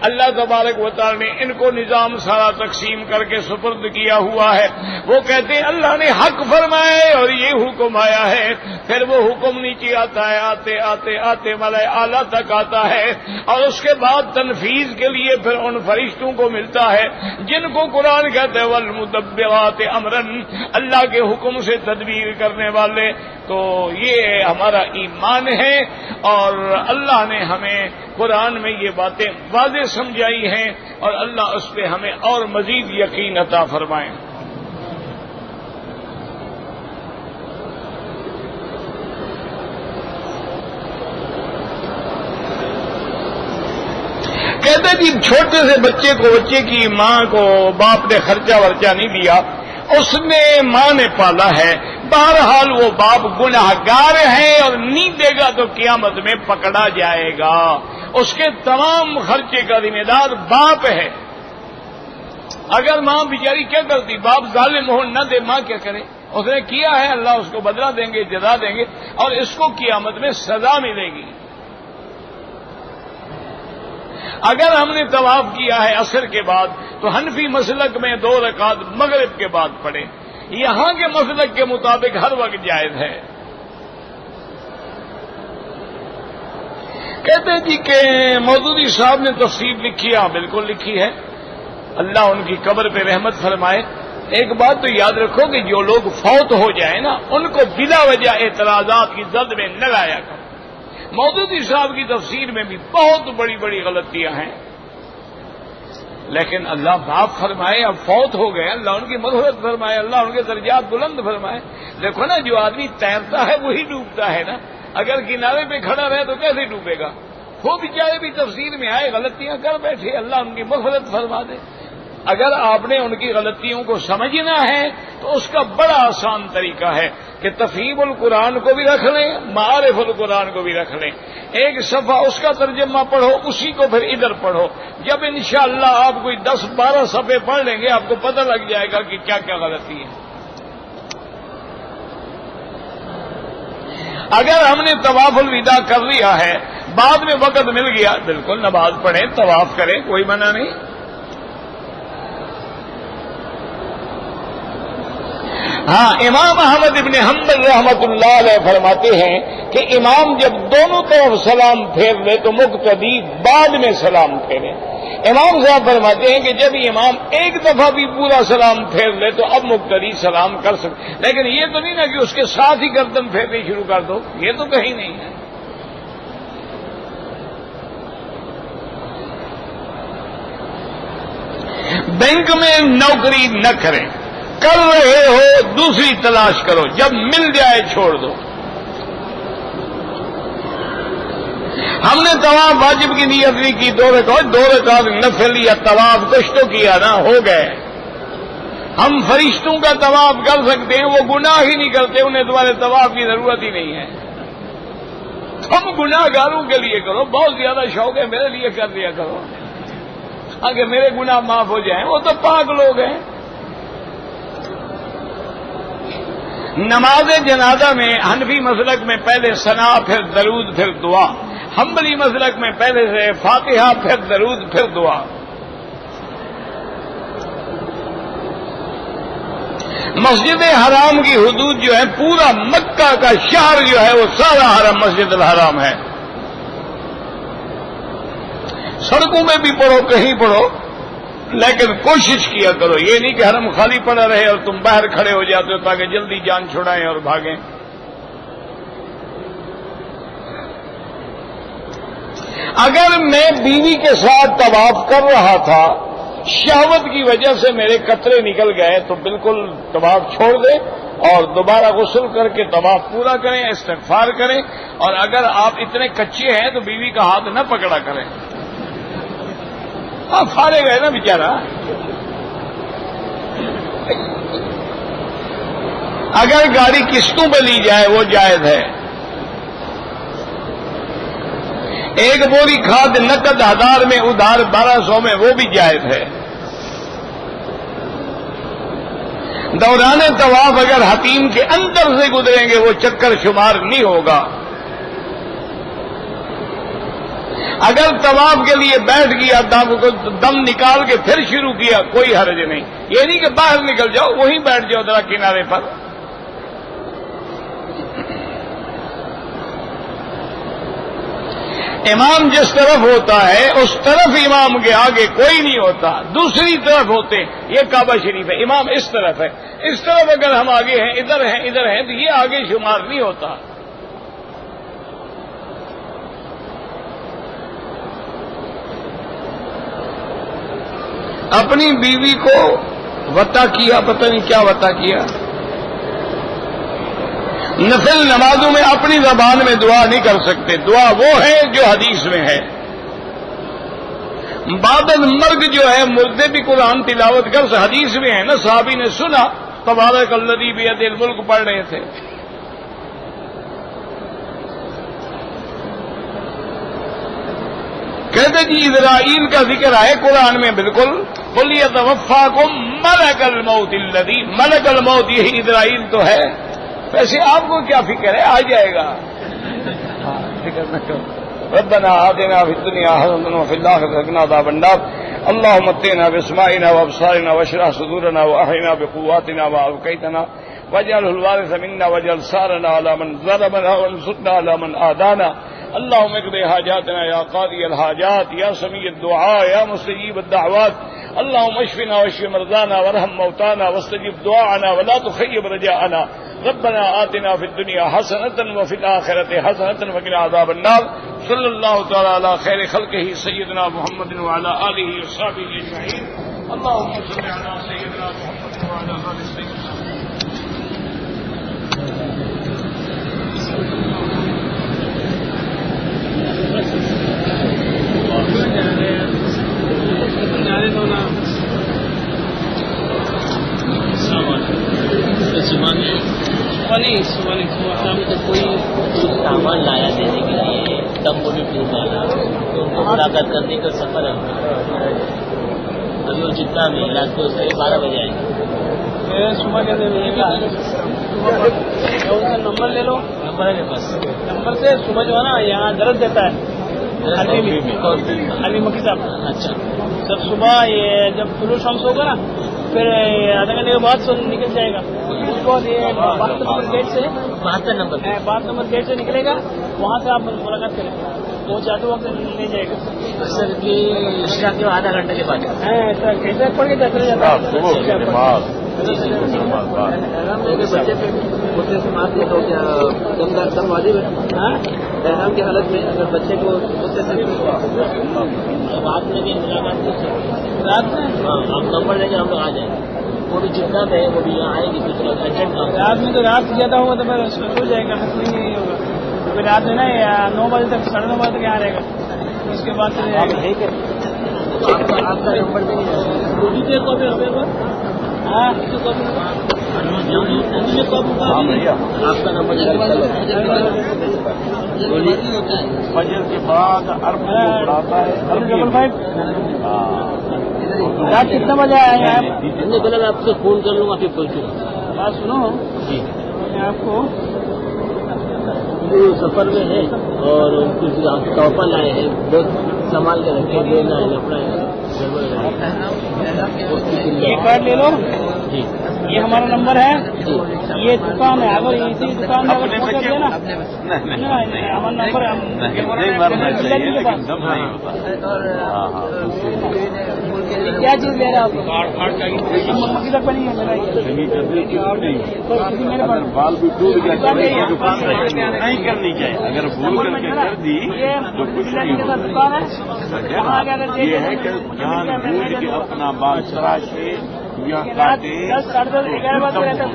اللہ تبارک و تعالی نے ان کو نظام سارا تقسیم کر کے سپرد کیا ہوا ہے۔ وہ کہتے ہیں اللہ نے حق فرمائے اور یہ حکم آیا ہے، پھر وہ حکم نیچے آتا ہے، آتے آتے آتے ملائے اعلیٰ تک آتا ہے اور اس کے بعد تنفیذ کے لیے پھر ان فرشتوں کو ملتا ہے جن کو قرآن کہتے ہیں والمدبرات امرا، اللہ کے حکم سے تدبیر کرنے والے۔ تو یہ ہمارا ایمان ہے اور اللہ نے ہمیں قرآن میں یہ باتیں واضح سمجھائی ہیں اور اللہ اس پہ ہمیں اور مزید یقین عطا فرمائے۔ کہتے جی چھوٹے سے بچے کی ماں کو باپ نے خرچہ ورچہ نہیں دیا، اس نے ماں نے پالا ہے، بہرحال وہ باپ گناہگار ہے اور نہیں دے گا تو قیامت میں پکڑا جائے گا۔ اس کے تمام خرچے کا ذمہ دار باپ ہے۔ اگر ماں بیچاری کیا کرتی، باپ ظالم ہو نہ دے، ماں کیا کرے؟ اس نے کیا ہے، اللہ اس کو بدلہ دیں گے، جزا دیں گے اور اس کو قیامت میں سزا ملے گی۔ اگر ہم نے طواف کیا ہے عصر کے بعد تو حنفی مسلک میں 2 رکعت مغرب کے بعد پڑھے، یہاں کے مسلک کے مطابق ہر وقت جائز ہے۔ کہتے جی کہ مودودی صاحب نے تفسیر لکھی ہے، بالکل لکھی ہے، اللہ ان کی قبر پہ رحمت فرمائے۔ ایک بات تو یاد رکھو کہ جو لوگ فوت ہو جائیں نا ان کو بلا وجہ اعتراضات کی زد میں نہ لایا کرو۔ مودودی صاحب کی تفسیر میں بھی بہت بڑی بڑی غلطیاں ہیں، لیکن اللہ معاف فرمائے، اب فوت ہو گئے، اللہ ان کی مغفرت فرمائے، اللہ ان کے درجات بلند فرمائے۔ دیکھو نا جو آدمی تیرتا ہے وہی ڈوبتا ہے نا، اگر کنارے پہ کھڑا رہے تو کیسے ڈوبے گا؟ وہ بیچارے بھی تفسیر میں آئے غلطیاں کر بیٹھے، اللہ ان کی مغفرت فرما دے۔ اگر آپ نے ان کی غلطیوں کو سمجھنا ہے تو اس کا بڑا آسان طریقہ ہے کہ تفہیم القرآن کو بھی رکھ لیں، معارف القرآن کو بھی رکھ لیں، ایک صفحہ اس کا ترجمہ پڑھو، اسی کو پھر ادھر پڑھو، جب انشاءاللہ آپ کوئی 10-12 صفحے پڑھ لیں گے آپ کو پتہ لگ جائے گا کہ کیا کیا غلطی ہے۔ اگر ہم نے طواف الوداع کر لیا ہے، بعد میں وقت مل گیا، بالکل نماز پڑھیں، طواف کریں، کوئی منع نہیں۔ ہاں، امام احمد ابن حنبل رحمۃ اللہ علیہ فرماتے ہیں کہ امام جب دونوں طرف سلام پھیر لے تو مقتدی بعد میں سلام پھیرے۔ امام صاحب فرماتے ہیں کہ جب امام ایک دفعہ بھی پورا سلام پھیر لے تو اب مقتدی سلام کر سکتے، لیکن یہ تو نہیں نا کہ اس کے ساتھ ہی گردن پھیرنی شروع کر دو، یہ تو کہیں نہیں ہے۔ بینک میں نوکری نہ کریں، کر رہے ہو دوسری تلاش کرو، جب مل جائے چھوڑ دو۔ ہم نے طواف واجب کی نیت نہیں کی، 2 رکعت نفل یا طواف کچھ تو کیا نا، ہو گئے۔ ہم فرشتوں کا طواف کر سکتے ہیں، وہ گناہ ہی نہیں کرتے، انہیں تمہارے طواف کی ضرورت ہی نہیں ہے۔ تم گناہ گاروں کے لیے کرو، بہت زیادہ شوق ہے میرے لیے کر دیا کرو آگے میرے گناہ معاف ہو جائیں، وہ تو پاک لوگ ہیں۔ نماز جنازہ میں حنفی مسلک میں پہلے ثنا پھر درود پھر دعا، حنبلی مسلک میں پہلے سے فاتحہ پھر درود پھر دعا۔ مسجد حرام کی حدود جو ہے، پورا مکہ کا شہر جو ہے وہ سارا حرم مسجد الحرام ہے۔ سڑکوں میں بھی پڑھو، کہیں پڑھو، لیکن کوشش کیا کرو، یہ نہیں کہ حرم خالی پڑا رہے اور تم باہر کھڑے ہو جاتے ہو تاکہ جلدی جان چھڑائیں اور بھاگیں۔ اگر میں بیوی کے ساتھ طواف کر رہا تھا، شہوت کی وجہ سے میرے قطرے نکل گئے، تو بالکل طواف چھوڑ دیں اور دوبارہ غسل کر کے طواف پورا کریں، استغفار کریں، اور اگر آپ اتنے کچے ہیں تو بیوی کا ہاتھ نہ پکڑا کریں۔ آپ فارغ ہے نا بیچارہ۔ اگر گاڑی قسطوں پہ لی جائے وہ جائز ہے۔ ایک بوری کھاد نقد 1000 میں، ادھار 1200 میں، وہ بھی جائز ہے۔ دوران طواف اگر حتیم کے اندر سے گزریں گے وہ چکر شمار نہیں ہوگا۔ اگر طواف کے لیے بیٹھ گیا، دم نکال کے پھر شروع کیا، کوئی حرج نہیں۔ یہ نہیں کہ باہر نکل جاؤ، وہیں بیٹھ جاؤ ذرا کنارے پر۔ امام جس طرف ہوتا ہے اس طرف امام کے آگے کوئی نہیں ہوتا، دوسری طرف ہوتے۔ یہ کعبہ شریف ہے، امام اس طرف ہے، اس طرف اگر ہم آگے ہیں، ادھر ہیں تو یہ آگے شمار نہیں ہوتا۔ اپنی بیوی کو وطا کیا، پتہ نہیں کیا وطا کیا۔ نفل نمازوں میں اپنی زبان میں دعا نہیں کر سکتے، دعا وہ ہے جو حدیث میں ہے۔ بعد المرگ جو ہے مردے بھی قرآن تلاوت کر، حدیث میں ہے نا، صحابی نے سنا تبارک الذی بیدہ الملک پڑھ رہے تھے۔ کہتے جی اسرائیل کا ذکر آئے قرآن میں، بالکل، قل یتوفاکم ملک الموت الذی، ملک الموت یہی اسرائیل تو ہے۔ ویسے آپ کو کیا فکر ہے، آ جائے گا، فکر نہ کرو۔ ربنا آتنا فی الدنیا حسنۃ وفی الآخرۃ حسنۃ وقنا عذاب النار۔ اللهم متعنا باسماعنا وابصارنا واشرح صدورنا واحينا بقواتنا ما أبقيتنا واجعله الوارث منا واجعل ثارنا على من ظلمنا وانصرنا على من عادانا۔ اللهم اقض حاجاتنا یا قاضی الحاجات یا سمیع الدعاء یا مستجیب الدعوات۔ اللهم اشفنا واشف مرضانا وارحم موتانا واستجب دعاءنا ولا تخيب رجاءنا۔ ربنا آتنا في الدنيا حسنة وفي الآخرة حسنة وقنا عذاب النار۔ صلی اللہ تعالی علی خیر خلقہ سیدنا محمد وعلى آلہ وصحبہ اجمعین۔ اللهم صل على سيدنا محمد وعلى آل سيدنا کوئی سامان لایا دینے کے لیے دم بولی ٹور والا، تو ان کو ملاقات کرنے کا سفر ہے۔ ابھی وہ جتنا بھی رات کو 12 بجے آئے گا۔ صبح کے نمبر لے لو، نمبر ہے میرے پاس، نمبر سے صبح جو ہے نا یہاں درد دیتا ہے علی مکی صاحب۔ اچھا، جب صبح یہ جب طلوع شمس ہوگا نا، پھر آدھا گھنٹے کے بعد نکل جائے گا۔ اس کو یہ 72 نمبر گیٹ سے 72 نمبر 72 نمبر گیٹ سے نکلے گا، وہاں سے آپ ملاقات کریں گے، وہ جاتے وقت لے جائے گا۔ سر کی عشاء کے آدھا گھنٹے کے بعد ایسا کیسے پڑھ کے چلے جاتا ہے۔ بچے پہ غصے سے مار دیا تو کیا دم واجب ہے؟ احرام کی حالت میں اگر بچے کو غصے سے رات میں بھی ملاقات رات میں ہم نمبر لیں گے، ہم لوگ آ جائیں گے۔ وہ بھی جتنا ہے وہ بھی یہاں آئے گی، کچھ ارجنٹ کام رات میں تو رات زیادہ ہوگا تو پھر سو جائے گا، نہیں ہوگا۔ ابھی رات میں نا 9 بجے تک 9:30 بجے تک یہاں رہے گا. اس کے بعد چلے جائے گا. آپ کا نمبر بھی ہاں آپ کا نمبر فجر کے بعد عرب اڑاتا ہے. 555 رات کتنے بجے آئے ہیں آپ؟ ہم نے بولا میں آپ سے فون کر لوں گا پھر پہنچوں گا. بات سنو جی میں آپ کو وہ سفر میں ہے اور کچھ تحفہ لائے ہیں, بہت سنبھال کے رکھے, دینا ہے کپڑا ہے. یہ کارڈ لے لو. جی یہ ہمارا نمبر ہے. جی یہ دکان ہے, اگر اسی دکان میں اگر پہنچ گئے نا ہمارا نمبر کیا چیز لے رہے آپ؟ مکی تک بنی ہے میرے پاس. بال بھی ٹوٹ گیا نہیں کرنی چاہیے. اگر بھول کر کے کر دی تو کچھ نہیں ہوگا. یہ ہے کہ جان بوجھ کے اپنا بال تراشے یا کاٹے. 10 ساڑھے 10 11 بجے رہتا ہے.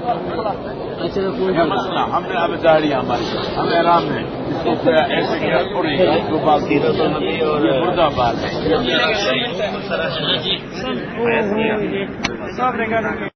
اچھا کیا مسئلہ ہم نے اب داڑھی ہماری ہمیں آرام ہے. اس کو ایسے کیا تھوڑے دو بال کی مردہ بال ہے. سب ریکارڈ